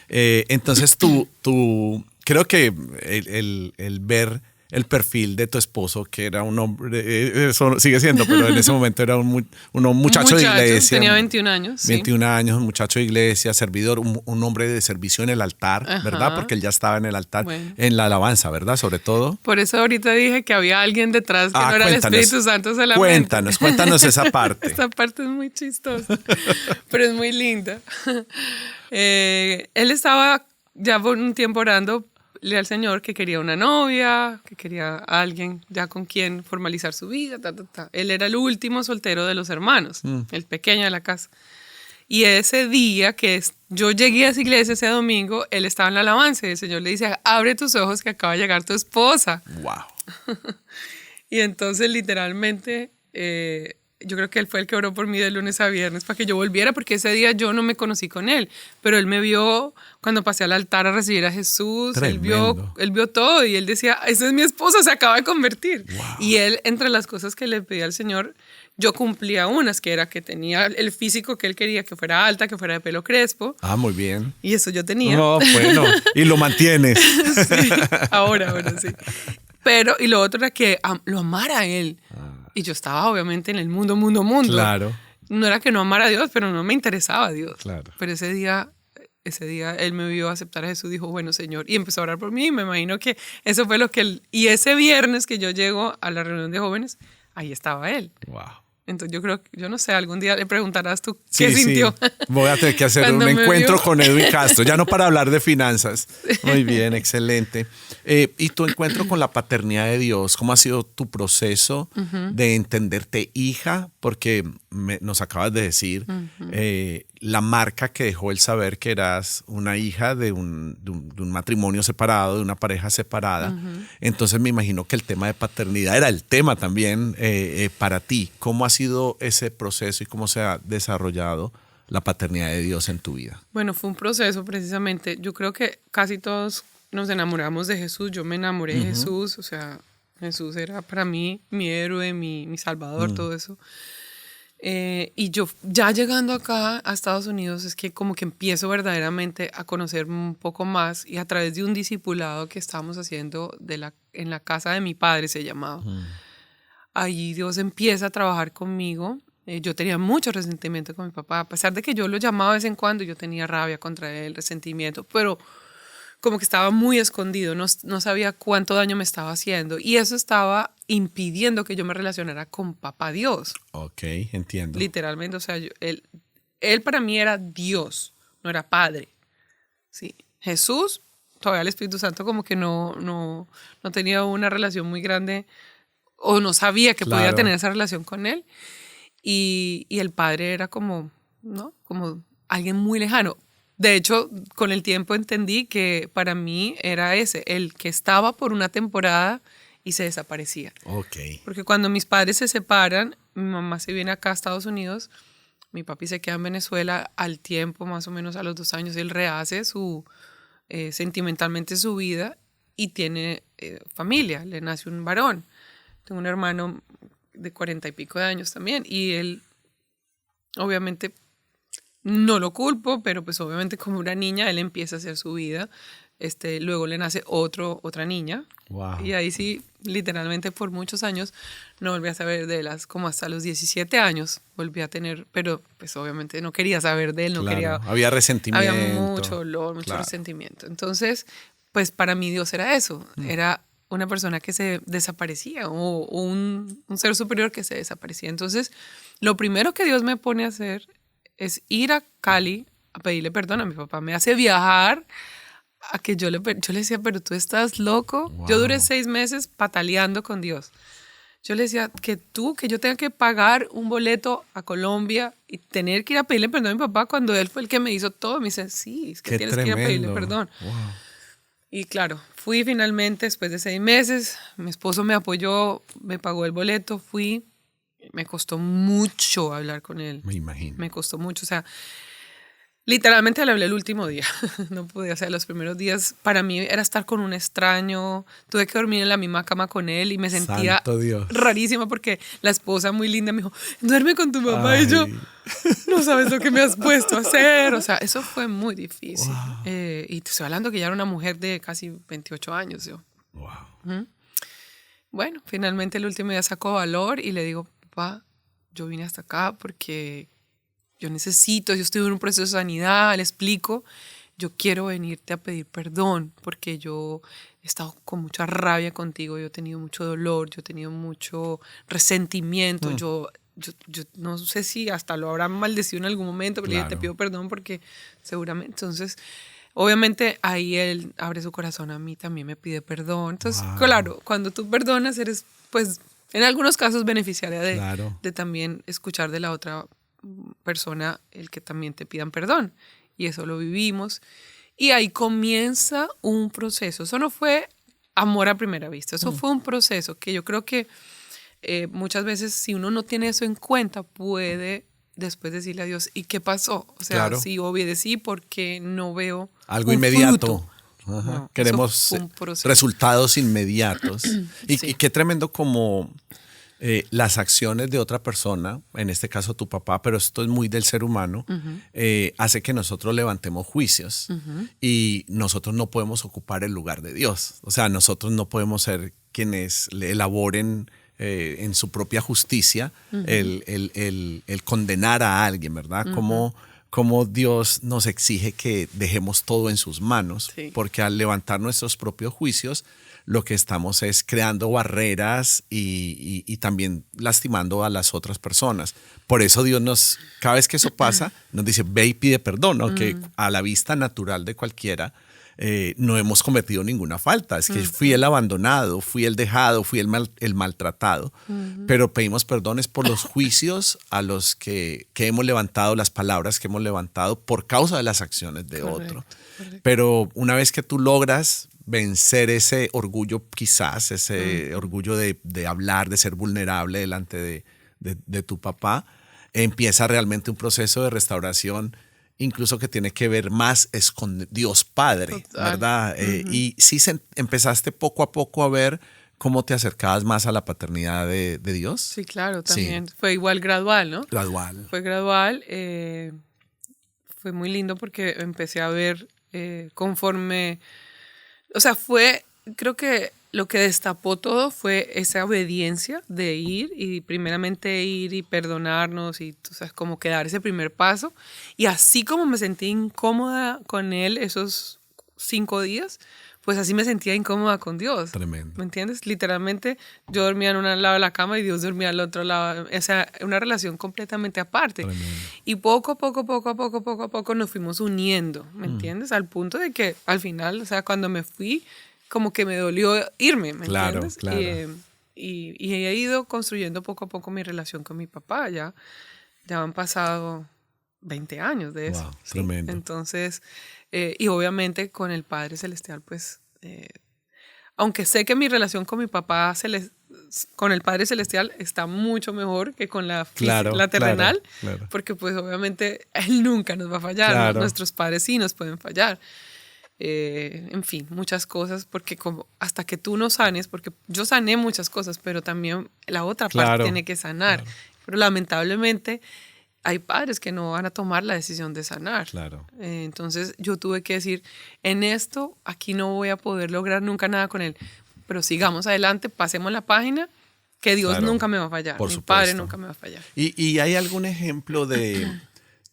S2: Entonces tú creo que el ver el perfil de tu esposo, que era un hombre, eso sigue siendo, pero en ese momento era un muchacho de iglesia.
S1: Tenía 21 años.
S2: 21 años, un muchacho de iglesia, servidor, un hombre de servicio en el altar, ¿verdad? Porque él ya estaba en el altar, en la alabanza, ¿verdad? Sobre todo.
S1: Por eso ahorita dije que había alguien detrás que no era el Espíritu Santo solamente.
S2: Cuéntanos esa parte.
S1: Esa parte es muy chistosa, pero es muy linda. Él estaba ya por un tiempo orando al Señor, que quería una novia, que quería a alguien ya con quien formalizar su vida. Él era el último soltero de los hermanos, el pequeño de la casa. Y ese día que yo llegué a esa iglesia ese domingo, él estaba en la alabanza y el Señor le dice, abre tus ojos que acaba de llegar tu esposa.
S2: Wow.
S1: Y entonces literalmente yo creo que él fue el que oró por mí de lunes a viernes para que yo volviera, porque ese día yo no me conocí con él, pero él me vio cuando pasé al altar a recibir a Jesús. Él vio todo y él decía, esa es mi esposa, se acaba de convertir. Wow. Y él, entre las cosas que le pedía al Señor, yo cumplía unas, que era que tenía el físico que él quería, que fuera alta, que fuera de pelo crespo.
S2: Ah, muy bien.
S1: Y eso yo tenía.
S2: No, bueno, y lo mantienes.
S1: Sí, ahora sí. Pero, y lo otro era que lo amara a él. Y yo estaba obviamente en el mundo.
S2: Claro.
S1: No era que no amara a Dios, pero no me interesaba a Dios.
S2: Claro.
S1: Pero ese día él me vio aceptar a Jesús, dijo, bueno, Señor, y empezó a orar por mí. Y me imagino que eso fue lo que él... Y ese viernes que yo llego a la reunión de jóvenes, ahí estaba él.
S2: Wow.
S1: Entonces yo no sé, algún día le preguntarás tú
S2: Sí,
S1: qué sintió.
S2: sí. Voy a tener que hacer un
S1: cuando me
S2: encuentro
S1: vio.
S2: con Edwin Castro, ya no para hablar de finanzas. Muy bien, excelente. ¿Y tu encuentro con la paternidad de Dios? ¿Cómo ha sido tu proceso de entenderte hija? Porque nos acabas de decir la marca que dejó el saber que eras una hija de un matrimonio separado, de una pareja separada. Entonces me imagino que el tema de paternidad era el tema también para ti. ¿Cómo ha sido ese proceso y cómo se ha desarrollado la paternidad de Dios en tu vida?
S1: Bueno, fue un proceso precisamente. Yo creo que casi todos nos enamoramos de Jesús. Yo me enamoré de Jesús, o sea, Jesús era para mí mi héroe, mi salvador, todo eso. Y yo ya llegando acá a Estados Unidos es que como que empiezo verdaderamente a conocer un poco más, y a través de un discipulado que estábamos haciendo en la casa de mi padre, se llamaba. Allí Dios empieza a trabajar conmigo. Yo tenía mucho resentimiento con mi papá, a pesar de que yo lo llamaba de vez en cuando, yo tenía rabia contra él, resentimiento, pero como que estaba muy escondido, no sabía cuánto daño me estaba haciendo, y eso estaba impidiendo que yo me relacionara con papá Dios.
S2: Ok, entiendo.
S1: Literalmente, o sea, él para mí era Dios, no era padre. Sí. Jesús, todavía el Espíritu Santo como que no tenía una relación muy grande, o no sabía que podía tener esa relación con él. Y el padre era como, ¿no? Como alguien muy lejano. De hecho, con el tiempo entendí que para mí era el que estaba por una temporada y se desaparecía.
S2: Ok.
S1: Porque cuando mis padres se separan, mi mamá se viene acá a Estados Unidos, mi papi se queda en Venezuela. Al tiempo, más o menos a los 2 años, él rehace sentimentalmente su vida y tiene familia, le nace un varón. Tengo un hermano de 40 y pico de años también, y él, obviamente, no lo culpo, pero pues obviamente como una niña, él empieza a hacer su vida. Luego le nace otra niña.
S2: Wow.
S1: Y ahí sí, literalmente por muchos años no volví a saber de él, como hasta los 17 años volví a tener, pero pues obviamente no quería saber de él, no quería.
S2: Había resentimiento.
S1: Había mucho dolor, mucho resentimiento. Entonces, pues para mí Dios era eso, era una persona que se desaparecía, o un ser superior que se desaparecía. Entonces, lo primero que Dios me pone a hacer es ir a Cali a pedirle perdón a mi papá. Me hace viajar a que yo le decía, pero tú estás loco. Wow. Yo duré 6 meses pataleando con Dios. Yo le decía que yo tenga que pagar un boleto a Colombia y tener que ir a pedirle perdón a mi papá cuando él fue el que me hizo todo. Me dice, sí, es que tienes que ir a pedirle perdón. Wow. Y claro, fui finalmente después de 6 meses. Mi esposo me apoyó, me pagó el boleto, fui. Me costó mucho hablar con él.
S2: Me imagino.
S1: Me costó mucho, o sea, literalmente le hablé el último día. No podía ser los primeros días. Para mí era estar con un extraño. Tuve que dormir en la misma cama con él y me sentía rarísima porque la esposa muy linda me dijo, duerme con tu mamá. Ay. Y yo, no sabes lo que me has puesto a hacer. O sea, eso fue muy difícil. Wow. Y te estoy hablando que ya era una mujer de casi 28 años. Yo.
S2: Wow.
S1: Bueno, finalmente el último día sacó valor y le digo, papá, yo vine hasta acá porque yo estoy en un proceso de sanidad, le explico, yo quiero venirte a pedir perdón porque yo he estado con mucha rabia contigo, yo he tenido mucho dolor, yo he tenido mucho resentimiento, yo no sé si hasta lo habrán maldecido en algún momento, pero te pido perdón porque seguramente, entonces, obviamente ahí él abre su corazón a mí, también me pide perdón. Entonces, claro, cuando tú perdonas eres, pues, en algunos casos beneficiaria de también escuchar de la otra persona el que también te pidan perdón, y eso lo vivimos, y ahí comienza un proceso. Eso no fue amor a primera vista, eso fue un proceso que yo creo que muchas veces, si uno no tiene eso en cuenta, puede después decirle a Dios, ¿y qué pasó? O sea, si obedecí porque no veo
S2: algo inmediato.
S1: No,
S2: queremos resultados inmediatos. Y qué tremendo como las acciones de otra persona, en este caso tu papá, pero esto es muy del ser humano, hace que nosotros levantemos juicios y nosotros no podemos ocupar el lugar de Dios. O sea, nosotros no podemos ser quienes le elaboren en su propia justicia el condenar a alguien, ¿verdad? cómo Dios nos exige que dejemos todo en sus manos,
S1: Sí.
S2: porque al levantar nuestros propios juicios, lo que estamos es creando barreras y también lastimando a las otras personas. Por eso Dios cada vez que eso pasa, nos dice, ve y pide perdón, aunque a la vista natural de cualquiera, no hemos cometido ninguna falta. Es que fui el abandonado, fui el dejado, fui el maltratado. Pero pedimos perdones por los juicios a los que hemos levantado, las palabras que hemos levantado por causa de las acciones de otro.
S1: Correcto.
S2: Pero una vez que tú logras vencer ese orgullo, quizás, ese orgullo de hablar, de ser vulnerable delante de tu papá, empieza realmente un proceso de restauración, incluso que tiene que ver más es con Dios Padre,
S1: Total.
S2: ¿verdad? Y sí empezaste poco a poco a ver cómo te acercabas más a la paternidad de Dios.
S1: Sí, claro,
S2: Sí.
S1: también. Fue igual gradual, ¿no?
S2: Gradual.
S1: Fue gradual. Fue muy lindo porque empecé a ver conforme... O sea, creo que lo que destapó todo fue esa obediencia de ir y primeramente ir y perdonarnos y, tú sabes, como que dar ese primer paso. Y así como me sentí incómoda con él esos 5 días, pues así me sentía incómoda con Dios.
S2: Tremendo.
S1: ¿Me entiendes? Literalmente yo dormía en un lado de la cama y Dios dormía al otro lado. O sea, una relación completamente aparte.
S2: Tremendo.
S1: Y poco a poco nos fuimos uniendo, ¿me entiendes? Al punto de que al final, o sea, cuando me fui, como que me dolió irme, ¿me
S2: Claro,
S1: entiendes?
S2: claro.
S1: Y he ido construyendo poco a poco mi relación con mi papá. Ya han pasado 20 años de eso.
S2: Wow,
S1: ¿sí?
S2: tremendo.
S1: Entonces, y obviamente con el Padre Celestial, pues, aunque sé que mi relación con mi papá con el Padre Celestial está mucho mejor que con la terrenal,
S2: claro.
S1: porque pues obviamente Él nunca nos va a fallar,
S2: Claro.
S1: ¿no? Nuestros padres sí nos pueden fallar. En fin, muchas cosas, porque como hasta que tú no sanes, porque yo sané muchas cosas, pero también la otra parte
S2: Claro,
S1: tiene que sanar.
S2: claro.
S1: Pero lamentablemente hay padres que no van a tomar la decisión de sanar.
S2: Claro.
S1: Entonces yo tuve que decir, en esto, aquí no voy a poder lograr nunca nada con él, pero sigamos adelante, pasemos la página, que Dios
S2: Claro,
S1: nunca me va a fallar,
S2: por
S1: mi
S2: supuesto.
S1: Padre nunca me va a fallar.
S2: ¿Y hay algún ejemplo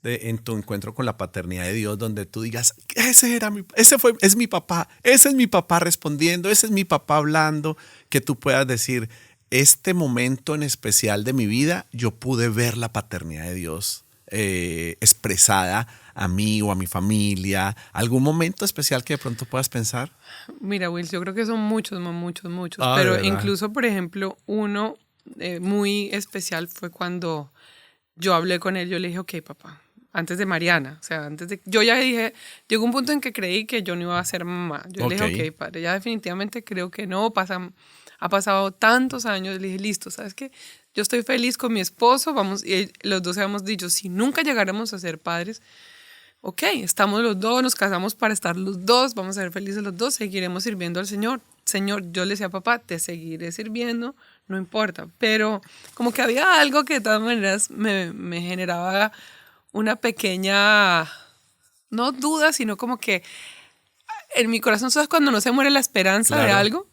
S2: en tu encuentro con la paternidad de Dios donde tú digas, es mi papá, ese es mi papá respondiendo, ese es mi papá hablando, que tú puedas decir, este momento en especial de mi vida, yo pude ver la paternidad de Dios expresada a mí o a mi familia? ¿Algún momento especial que de pronto puedas pensar?
S1: Mira, Will, yo creo que son muchos,
S2: Ah,
S1: pero
S2: ¿de verdad?
S1: incluso, por ejemplo, uno muy especial fue cuando yo hablé con él, yo le dije, ok, papá, antes de Mariana, o sea, yo ya dije, llegó un punto en que creí que yo no iba a ser mamá. Yo le dije, ok, padre, ya definitivamente creo que no, ha pasado tantos años, le dije, listo, ¿sabes qué? Yo estoy feliz con mi esposo, vamos, y los dos habíamos dicho, si nunca llegáramos a ser padres, ok, estamos los dos, nos casamos para estar los dos, vamos a ser felices los dos, seguiremos sirviendo al Señor. Señor, yo le decía a papá, te seguiré sirviendo, no importa. Pero como que había algo que de todas maneras me generaba una pequeña, no duda, sino como que en mi corazón, ¿sabes? Cuando no se muere la esperanza de
S2: Claro.
S1: algo,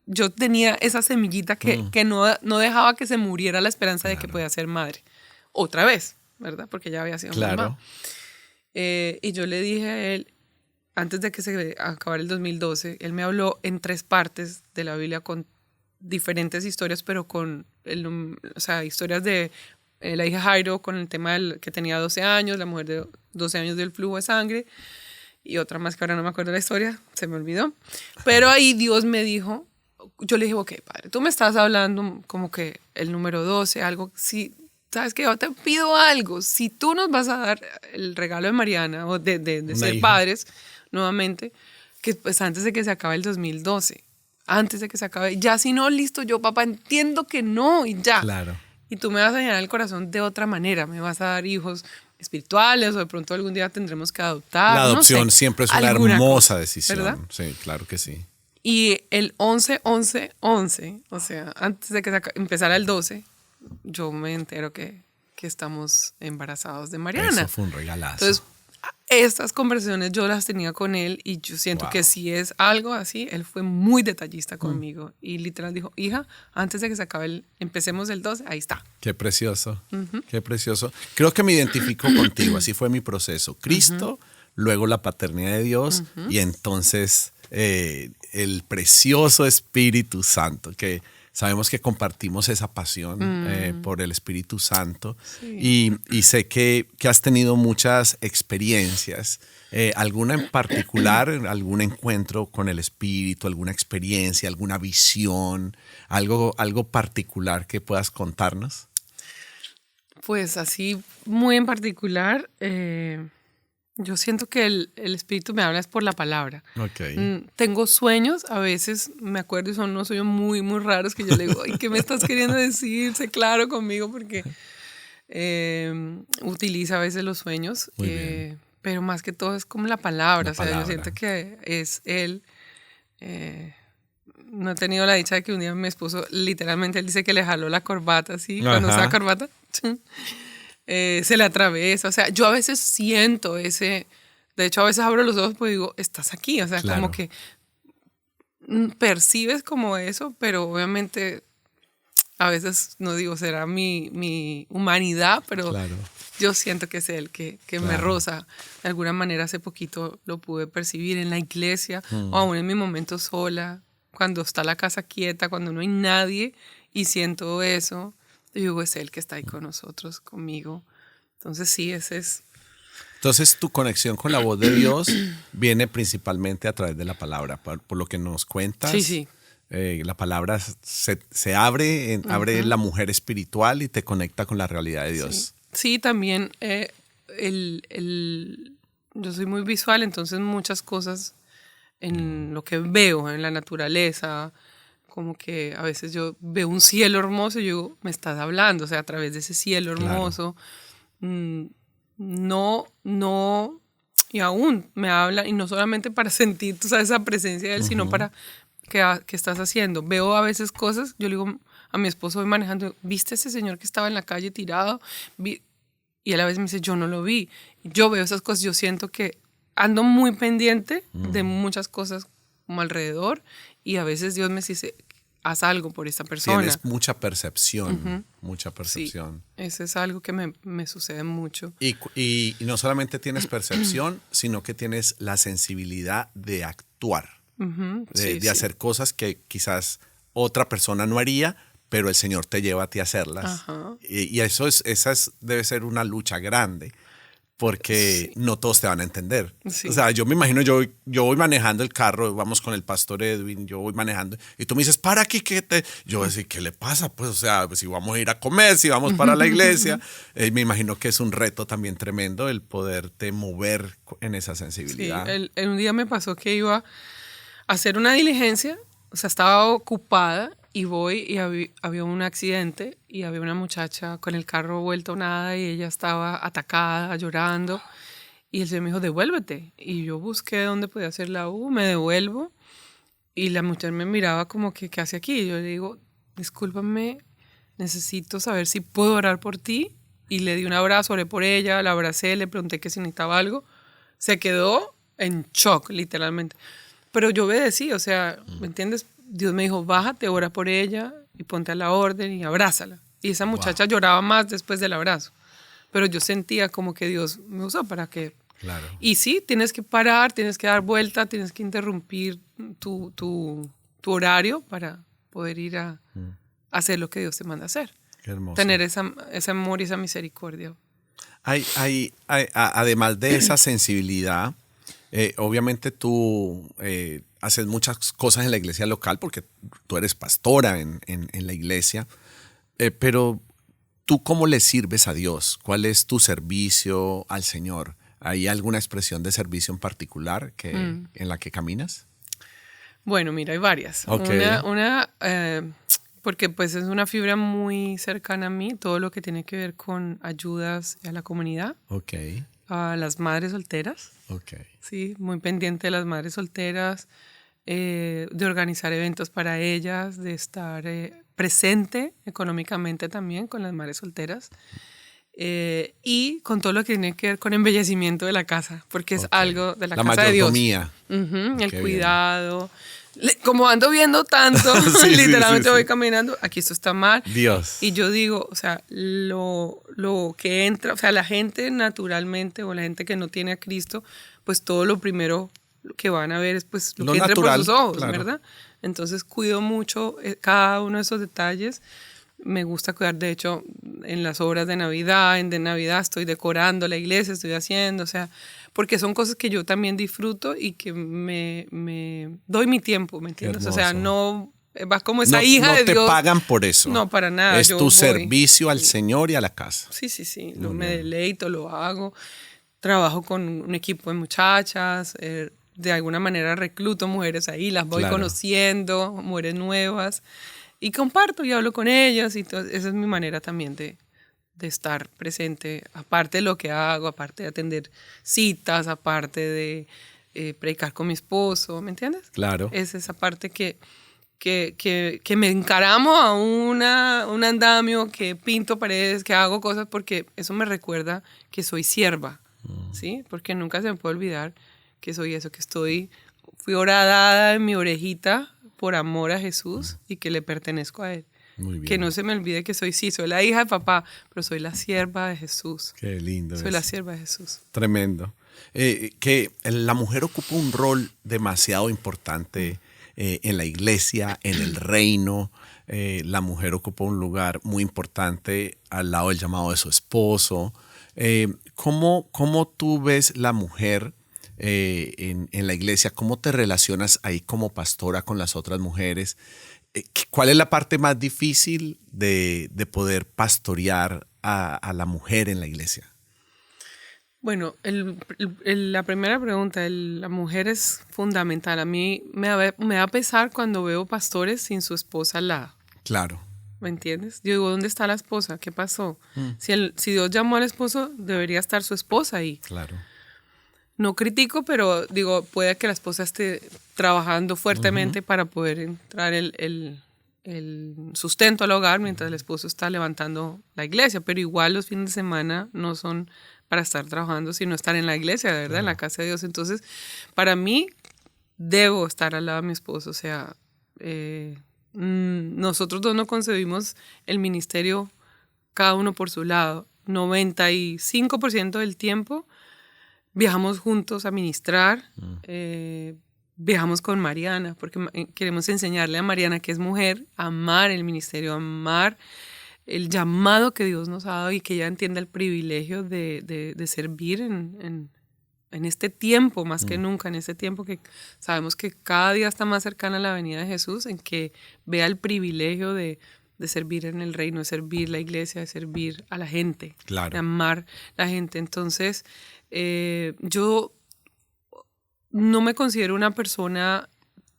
S1: yo tenía esa semillita que no dejaba que se muriera la esperanza de que podía ser madre. Otra vez, ¿verdad? Porque ya había sido
S2: Claro.
S1: mamá. Y yo le dije a él, antes de que se acabara el 2012, él me habló en 3 partes de la Biblia con diferentes historias, pero con historias de la hija Jairo con el tema que tenía 12 años, la mujer de 12 años del flujo de sangre, y otra más que ahora no me acuerdo la historia, se me olvidó. Pero ahí Dios me dijo, yo le dije, ok, padre, tú me estás hablando como que el número 12, algo, si, sabes que yo te pido algo, si tú nos vas a dar el regalo de Mariana o de ser
S2: hija.
S1: padres nuevamente, que pues antes de que se acabe el 2012, antes de que se acabe, ya si no, listo, yo papá entiendo que no y ya.
S2: Claro.
S1: Y tú me vas a llenar el corazón de otra manera, me vas a dar hijos espirituales o de pronto algún día tendremos que adoptar.
S2: La adopción
S1: no sé,
S2: siempre es una
S1: alguna
S2: hermosa
S1: cosa,
S2: decisión.
S1: ¿verdad?
S2: Sí, claro que sí.
S1: Y el 11-11-11, o sea, antes de que empezara el 12, yo me entero que estamos embarazados de Mariana.
S2: Eso fue un regalazo.
S1: Entonces, estas conversaciones yo las tenía con él y yo siento que si es algo así, él fue muy detallista conmigo y literal dijo, hija, antes de que se acabe empecemos el 12, ahí está.
S2: Qué precioso, qué precioso. Creo que me identifico contigo, así fue mi proceso. Cristo, luego la paternidad de Dios y entonces el precioso Espíritu Santo, que sabemos que compartimos esa pasión por el Espíritu Santo y sé que has tenido muchas experiencias. ¿Alguna en particular, algún encuentro con el Espíritu, alguna experiencia, alguna visión, algo particular que puedas contarnos?
S1: Pues así, muy en particular, yo siento que el Espíritu me habla es por la palabra.
S2: Okay.
S1: Tengo sueños, a veces me acuerdo y son unos sueños muy, muy raros que yo le digo, ay, ¿qué me estás queriendo decir? Sé claro conmigo porque utiliza a veces los sueños,
S2: Muy bien.
S1: pero más que todo es como la palabra.
S2: La
S1: O sea, yo
S2: palabra.
S1: siento que es él. No he tenido la dicha de que un día mi esposo, literalmente, él dice que le jaló la corbata, así, cuando
S2: Ajá.
S1: usa corbata. Se le atraviesa, o sea, yo a veces siento ese, de hecho a veces abro los ojos y digo, estás aquí, o sea,
S2: Claro.
S1: como que percibes como eso, pero obviamente a veces no digo, será mi humanidad, pero
S2: Claro.
S1: yo siento que es él que me
S2: Claro.
S1: roza. De alguna manera hace poquito lo pude percibir en la iglesia o aún en mi momento sola, cuando está la casa quieta, cuando no hay nadie y siento eso. Yo digo, es él que está ahí con nosotros, conmigo. Entonces sí, ese es.
S2: Entonces, tu conexión con la voz de Dios viene principalmente a través de la palabra, por lo que nos cuentas.
S1: Sí, sí.
S2: La palabra se abre, abre la mujer espiritual y te conecta con la realidad de Dios.
S1: Sí, también yo soy muy visual, entonces muchas cosas en lo que veo, en la naturaleza, como que a veces yo veo un cielo hermoso y yo digo, me estás hablando, o sea, a través de ese cielo hermoso. No, y aún me habla, y no solamente para sentir, tú sabes, esa presencia de él, sino para qué estás haciendo. Veo a veces cosas, yo le digo a mi esposo, voy manejando, ¿viste ese señor que estaba en la calle tirado? Y él a veces me dice, yo no lo vi. Yo veo esas cosas, yo siento que ando muy pendiente de muchas cosas como alrededor, y a veces Dios me dice, haz algo por esta persona.
S2: Tienes mucha percepción, mucha percepción.
S1: Sí, eso es algo que me sucede mucho.
S2: Y no solamente tienes percepción, sino que tienes la sensibilidad de actuar, de hacer cosas que quizás otra persona no haría, pero el Señor te lleva a ti a hacerlas. Y esa debe ser una lucha grande, porque no todos te van a entender.
S1: Sí.
S2: O sea, yo me imagino, yo voy manejando el carro, vamos con el pastor Edwin, yo voy manejando, y tú me dices, para aquí, yo voy a decir, ¿qué le pasa? Pues, o sea, pues, si vamos a ir a comer, si vamos para la iglesia, me imagino que es un reto también tremendo el poderte mover en esa sensibilidad.
S1: Sí, un día me pasó que iba a hacer una diligencia, o sea, estaba ocupada y voy y había un accidente y había una muchacha con el carro vuelto nada y ella estaba atacada, llorando. Y el Señor me dijo, devuélvete. Y yo busqué dónde podía hacer la U, me devuelvo. Y la mujer me miraba como que, ¿qué hace aquí? Y yo le digo, discúlpame, necesito saber si puedo orar por ti. Y le di un abrazo, oré por ella, la abracé, le pregunté que si necesitaba algo. Se quedó en shock, literalmente. Pero yo obedecí, o sea, ¿me entiendes? Dios me dijo, bájate, ora por ella y ponte a la orden y abrázala. Y esa muchacha lloraba más después del abrazo. Pero yo sentía como que Dios me usó para que...
S2: Claro.
S1: Y sí, tienes que parar, tienes que dar vuelta, tienes que interrumpir tu horario para poder ir a hacer lo que Dios te manda a hacer.
S2: Qué hermoso.
S1: Tener ese amor y esa misericordia.
S2: Además de esa sensibilidad, obviamente tú haces muchas cosas en la iglesia local porque tú eres pastora en la iglesia, pero ¿tú cómo le sirves a Dios? ¿Cuál es tu servicio al Señor? ¿Hay alguna expresión de servicio en particular en la que caminas?
S1: Bueno, mira, hay varias.
S2: Okay.
S1: Porque pues es una fibra muy cercana a mí, todo lo que tiene que ver con ayudas a la comunidad,
S2: Okay.
S1: a las madres solteras.
S2: Okay.
S1: Sí, muy pendiente de las madres solteras, de organizar eventos para ellas, de estar presente económicamente también con las madres solteras. y con todo lo que tiene que ver con embellecimiento de la casa, porque es algo de la casa de Dios. El cuidado. Como ando viendo tanto, literalmente voy caminando, aquí esto está mal.
S2: Dios.
S1: Y yo digo, o sea, lo que entra, o sea, la gente naturalmente o la gente que no tiene a Cristo, pues todo lo primero que van a ver es pues lo que entre por sus ojos, claro. ¿Verdad? Entonces cuido mucho cada uno de esos detalles. Me gusta cuidar, de hecho, en las obras de Navidad, estoy decorando la iglesia, estoy haciendo, o sea, porque son cosas que yo también disfruto y que me doy mi tiempo, ¿me entiendes? O sea, no va como esa hija de Dios.
S2: No te pagan por eso.
S1: No, para nada.
S2: Es tu servicio al Señor y a la casa.
S1: Sí. Me deleito, lo hago. Trabajo con un equipo de muchachas, de alguna manera recluto mujeres ahí, las voy conociendo, mujeres nuevas. Y comparto y hablo con ellas y todo. Esa es mi manera también de estar presente, aparte de lo que hago, aparte de atender citas, aparte de predicar con mi esposo, ¿me entiendes?
S2: Claro.
S1: Es esa parte que me encaramo a un andamio, que pinto paredes, que hago cosas, porque eso me recuerda que soy sierva, ¿sí? Porque nunca se me puede olvidar que soy eso, fui horadada en mi orejita por amor a Jesús y que le pertenezco a Él.
S2: Muy bien.
S1: Que no se me olvide que soy la hija de papá, pero soy la sierva de Jesús.
S2: Qué lindo.
S1: Soy la sierva de Jesús.
S2: Tremendo. Que la mujer ocupa un rol demasiado importante en la iglesia, en el reino. La mujer ocupa un lugar muy importante al lado del llamado de su esposo. ¿Cómo tú ves la mujer en la iglesia? ¿Cómo te relacionas ahí como pastora con las otras mujeres? ¿Cuál es la parte más difícil de poder pastorear a la mujer en la iglesia?
S1: Bueno, la primera pregunta, la mujer es fundamental. A mí me da pesar cuando veo pastores sin su esposa al lado.
S2: Claro.
S1: ¿Me entiendes? Yo digo, ¿dónde está la esposa? ¿Qué pasó? Si Dios llamó al esposo, debería estar su esposa ahí.
S2: Claro.
S1: No critico, pero digo, puede que la esposa esté trabajando fuertemente para poder entrar el sustento al hogar mientras el esposo está levantando la iglesia, pero igual los fines de semana no son para estar trabajando, sino estar en la iglesia, de verdad, en la casa de Dios. Entonces, para mí, debo estar al lado de mi esposo. O sea, nosotros dos no concebimos el ministerio cada uno por su lado. 95% del tiempo viajamos juntos a ministrar, viajamos con Mariana, porque queremos enseñarle a Mariana, que es mujer, a amar el ministerio, a amar el llamado que Dios nos ha dado y que ella entienda el privilegio de servir en este tiempo, más que nunca, en este tiempo que sabemos que cada día está más cercana a la venida de Jesús, en que vea el privilegio de servir en el reino, de servir la iglesia, de servir a la gente,
S2: claro,
S1: de amar la gente. Entonces, yo no me considero una persona.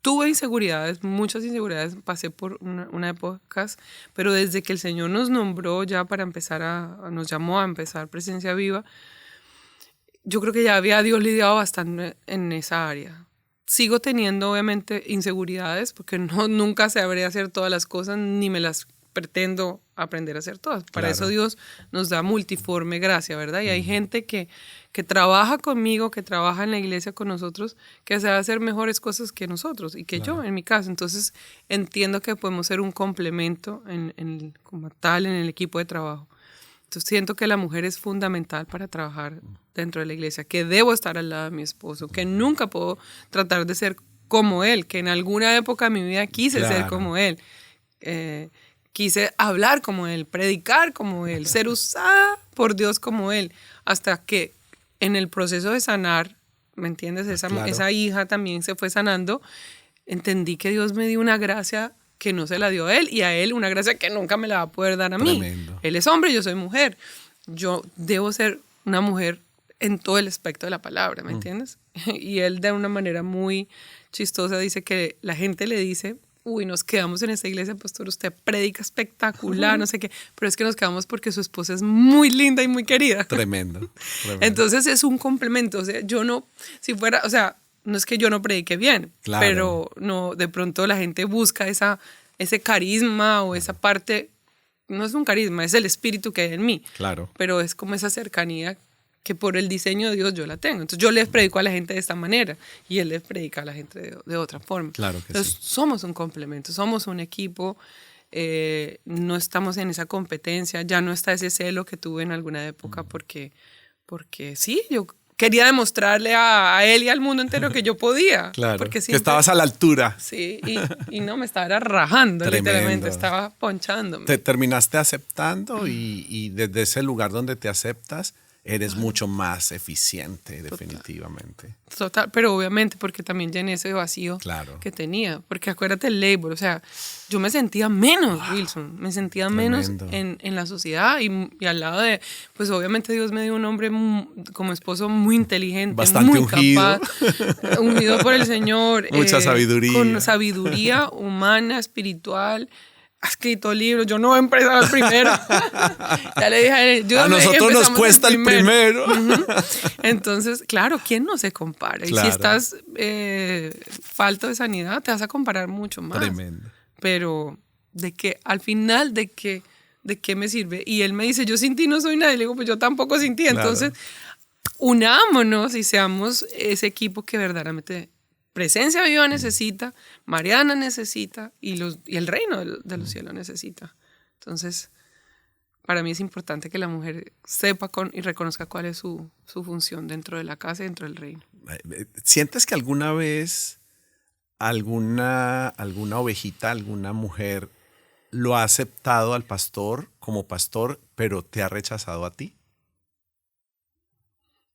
S1: Tuve inseguridades, muchas inseguridades, pasé por una época, pero desde que el Señor nos nombró ya para empezar nos llamó a empezar Presencia Viva, yo creo que ya había Dios lidiado bastante en esa área. Sigo teniendo obviamente inseguridades porque nunca sabré hacer todas las cosas, ni me las pretendo aprender a hacer todas. Para eso Dios nos da multiforme gracia, ¿verdad? Y hay gente que trabaja conmigo, que trabaja en la iglesia con nosotros, que sabe hacer mejores cosas que nosotros y que yo, en mi caso. Entonces, entiendo que podemos ser un complemento como tal en el equipo de trabajo. Entonces, siento que la mujer es fundamental para trabajar dentro de la iglesia, que debo estar al lado de mi esposo, que nunca puedo tratar de ser como él, que en alguna época de mi vida quise ser como él. Quise hablar como él, predicar como él, ser usada por Dios como él, hasta que en el proceso de sanar, ¿me entiendes? Esa hija también se fue sanando, entendí que Dios me dio una gracia que no se la dio a él, y a él una gracia que nunca me la va a poder dar a mí.
S2: Tremendo.
S1: Él es hombre, yo soy mujer. Yo debo ser una mujer en todo el aspecto de la palabra, ¿me entiendes? Y él de una manera muy chistosa dice que la gente le dice: uy, nos quedamos en esta iglesia, pastor, usted predica espectacular, no sé qué, pero es que nos quedamos porque su esposa es muy linda y muy querida.
S2: Tremendo.
S1: Entonces es un complemento, o sea, yo no, si fuera, o sea, no es que yo no predique bien, pero no, de pronto la gente busca ese carisma o esa parte no es un carisma, es el espíritu que hay en mí.
S2: Claro.
S1: Pero es como esa cercanía que por el diseño de Dios yo la tengo. Entonces yo les predico a la gente de esta manera y él les predica a la gente de otra forma.
S2: Claro que
S1: Entonces
S2: sí.
S1: somos un complemento, somos un equipo, no estamos en esa competencia, ya no está ese celo que tuve en alguna época porque sí, yo quería demostrarle a él y al mundo entero que yo podía.
S2: Claro,
S1: porque
S2: que estabas a la altura.
S1: Sí, y no, me estaba rajando,
S2: Tremendo.
S1: literalmente, estaba ponchándome.
S2: Te terminaste aceptando y desde ese lugar donde te aceptas, eres mucho más eficiente, definitivamente.
S1: Total, pero obviamente porque también llené ese vacío
S2: Claro.
S1: que tenía. Porque acuérdate el label, o sea, yo me sentía menos, Wilson, me sentía menos en la sociedad y al lado de, pues obviamente Dios me dio un hombre como esposo muy inteligente,
S2: Bastante
S1: muy
S2: ungido.
S1: capaz, ungido por el Señor.
S2: Mucha sabiduría.
S1: Con sabiduría humana, espiritual. Ha escrito libros, yo no voy a empezar primero. Ya le dije a él,
S2: a nosotros nos cuesta el primero.
S1: Entonces, claro, ¿quién no se compara?
S2: Claro.
S1: Y si estás falto de sanidad, te vas a comparar mucho más.
S2: Tremendo.
S1: Pero al final, ¿de qué me sirve? Y él me dice, yo sin ti no soy nadie. Le digo, pues yo tampoco sin ti.
S2: Claro.
S1: Entonces, unámonos y seamos ese equipo que verdaderamente Presencia Viva necesita, Mariana necesita y el reino de los cielos necesita. Entonces, para mí es importante que la mujer sepa y reconozca cuál es su función dentro de la casa y dentro del reino.
S2: ¿Sientes que alguna vez alguna ovejita, alguna mujer lo ha aceptado al pastor como pastor, pero te ha rechazado a ti?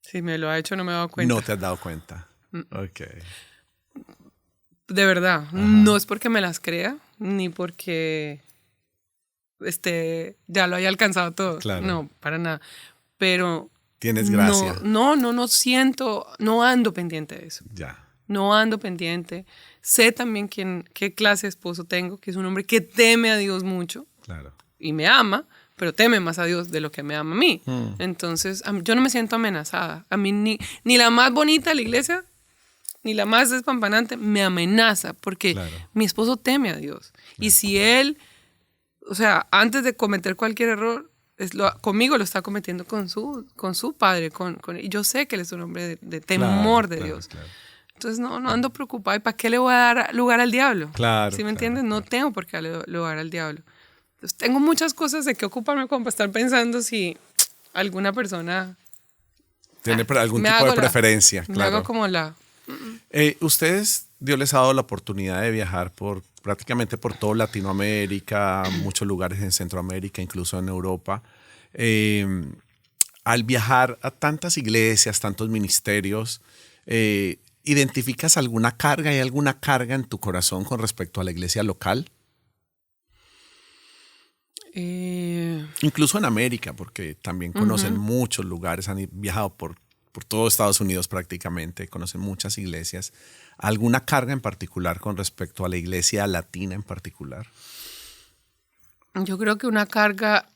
S1: Si me lo ha hecho, no me he dado cuenta.
S2: No te has dado cuenta. Ok.
S1: De verdad,
S2: Ajá.
S1: no es porque me las crea, ni porque ya lo haya alcanzado todo.
S2: Claro.
S1: No, para nada. Pero
S2: tienes gracia.
S1: No siento, no ando pendiente de eso.
S2: Ya.
S1: No ando pendiente. Sé también qué clase de esposo tengo, que es un hombre que teme a Dios mucho.
S2: Claro.
S1: Y me ama, pero teme más a Dios de lo que me ama a mí. Entonces, yo no me siento amenazada. A mí ni la más bonita de la iglesia, ni la más despampanante, me amenaza, porque mi esposo teme a Dios. Claro. Y si él, o sea, antes de cometer cualquier error, conmigo lo está cometiendo con su padre. Y yo sé que él es un hombre de temor de Dios. Claro. Entonces, no ando preocupada. ¿Y para qué le voy a dar lugar al diablo?
S2: Claro.
S1: ¿Sí me entiendes? No tengo por qué darle lugar al diablo. Entonces, tengo muchas cosas de qué ocuparme como para estar pensando si alguna persona
S2: tiene algún tipo de preferencia.
S1: Me hago como la...
S2: Ustedes, Dios les ha dado la oportunidad de viajar prácticamente por toda Latinoamérica, muchos lugares en Centroamérica, incluso en Europa. Al viajar a tantas iglesias, tantos ministerios, ¿identificas alguna carga? ¿Hay alguna carga en tu corazón con respecto a la iglesia local? Incluso en América, porque también conocen muchos lugares, han viajado por todo Estados Unidos prácticamente, conocen muchas iglesias. ¿Alguna carga en particular con respecto a la iglesia latina en particular?
S1: Yo creo que una carga,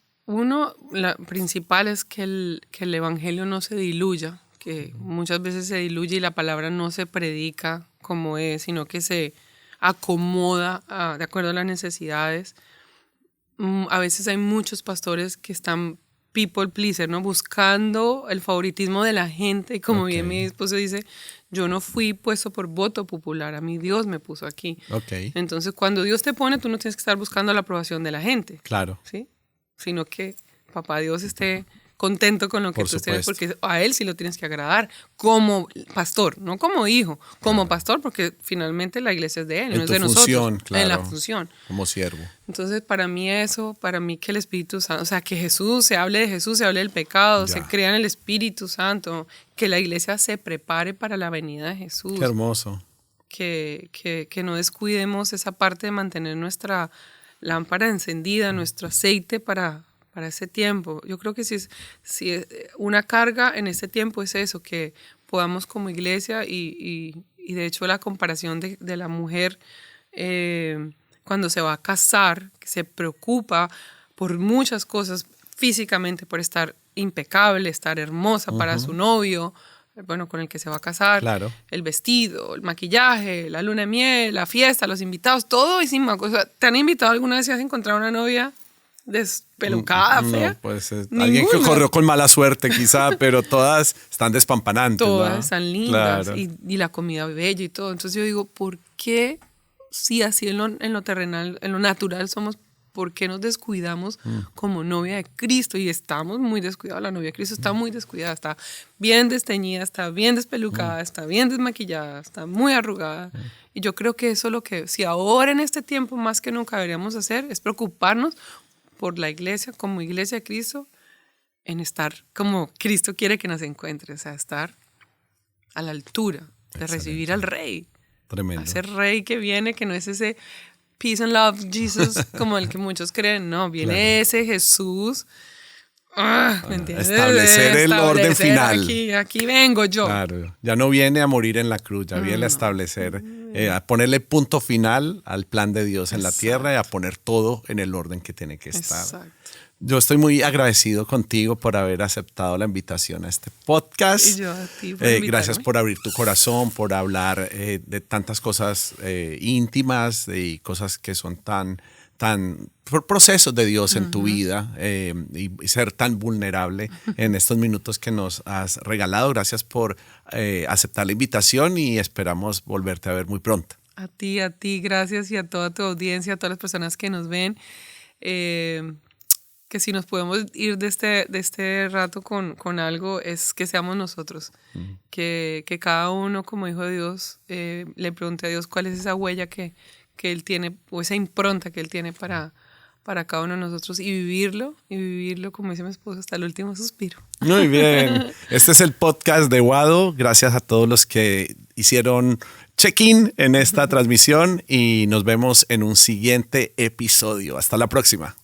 S1: la principal es que el evangelio no se diluya, que muchas veces se diluye y la palabra no se predica como es, sino que se acomoda de acuerdo a las necesidades. A veces hay muchos pastores que están people pleaser, ¿no? Buscando el favoritismo de la gente. Y como bien mi esposo dice, yo no fui puesto por voto popular, a mí Dios me puso aquí. Entonces, cuando Dios te pone, tú no tienes que estar buscando la aprobación de la gente.
S2: Claro.
S1: ¿Sí? Sino que papá Dios esté contento con lo que tú tienes, porque a él sí lo tienes que agradar como pastor, no como hijo, como pastor, porque finalmente la iglesia es de él, no es de nosotros.
S2: Claro,
S1: en la función.
S2: Como siervo.
S1: Entonces, para mí que el Espíritu Santo, o sea, que Jesús, se hable de Jesús, se hable del pecado, se crea en el Espíritu Santo, que la iglesia se prepare para la venida de Jesús.
S2: Qué hermoso.
S1: Que no descuidemos esa parte de mantener nuestra lámpara encendida, nuestro aceite para ese tiempo. Yo creo que si una carga en este tiempo es eso, que podamos como iglesia y de hecho la comparación de la mujer cuando se va a casar, que se preocupa por muchas cosas físicamente, por estar impecable, estar hermosa para su novio, bueno, con el que se va a casar, el vestido, el maquillaje, la luna de miel, la fiesta, los invitados, todo encima. O sea, ¿te han invitado alguna vez si has encontrado una novia despelucada, fea.
S2: No, pues alguien que corrió con mala suerte quizá, pero todas están despampanantes.
S1: Todas
S2: ¿no?
S1: están lindas,
S2: Claro.
S1: y la comida bella y todo. Entonces yo digo, ¿por qué si así en lo terrenal, en lo natural somos, por qué nos descuidamos como novia de Cristo? Y estamos muy descuidados. La novia de Cristo está muy descuidada, está bien desteñida, está bien despelucada, está bien desmaquillada, está muy arrugada. Y yo creo que eso es lo que, si ahora en este tiempo más que nunca deberíamos hacer, es preocuparnos por la iglesia, como iglesia de Cristo, en estar como Cristo quiere que nos encuentre, o sea, estar a la altura de
S2: Excelente.
S1: recibir al Rey.
S2: Tremendo.
S1: A ese Rey que viene, que no es ese peace and love Jesus como el que muchos creen, no, viene
S2: Claro.
S1: ese Jesús. ¿Me entiendes?
S2: Establecer el orden final.
S1: Aquí vengo yo.
S2: Claro, ya no viene a morir en la cruz, ya viene a establecer, a ponerle punto final al plan de Dios en la tierra y a poner todo en el orden que tiene que estar.
S1: Exacto.
S2: Yo estoy muy agradecido contigo por haber aceptado la invitación a este podcast.
S1: Y yo a ti por invitarme.
S2: Gracias por abrir tu corazón, por hablar de tantas cosas íntimas y cosas que son tan por procesos de Dios en tu vida y ser tan vulnerable en estos minutos que nos has regalado. Gracias por aceptar la invitación y esperamos volverte a ver muy pronto.
S1: A ti, gracias, y a toda tu audiencia, a todas las personas que nos ven. Que si nos podemos ir de este rato con algo, es que seamos nosotros. Que cada uno, como hijo de Dios, le pregunte a Dios cuál es esa huella que Él tiene, o esa impronta que Él tiene para cada uno de nosotros, y vivirlo, como dice mi esposo, hasta el último suspiro.
S2: Muy bien. Este es el podcast de Wado. Gracias a todos los que hicieron check-in en esta transmisión y nos vemos en un siguiente episodio. Hasta la próxima.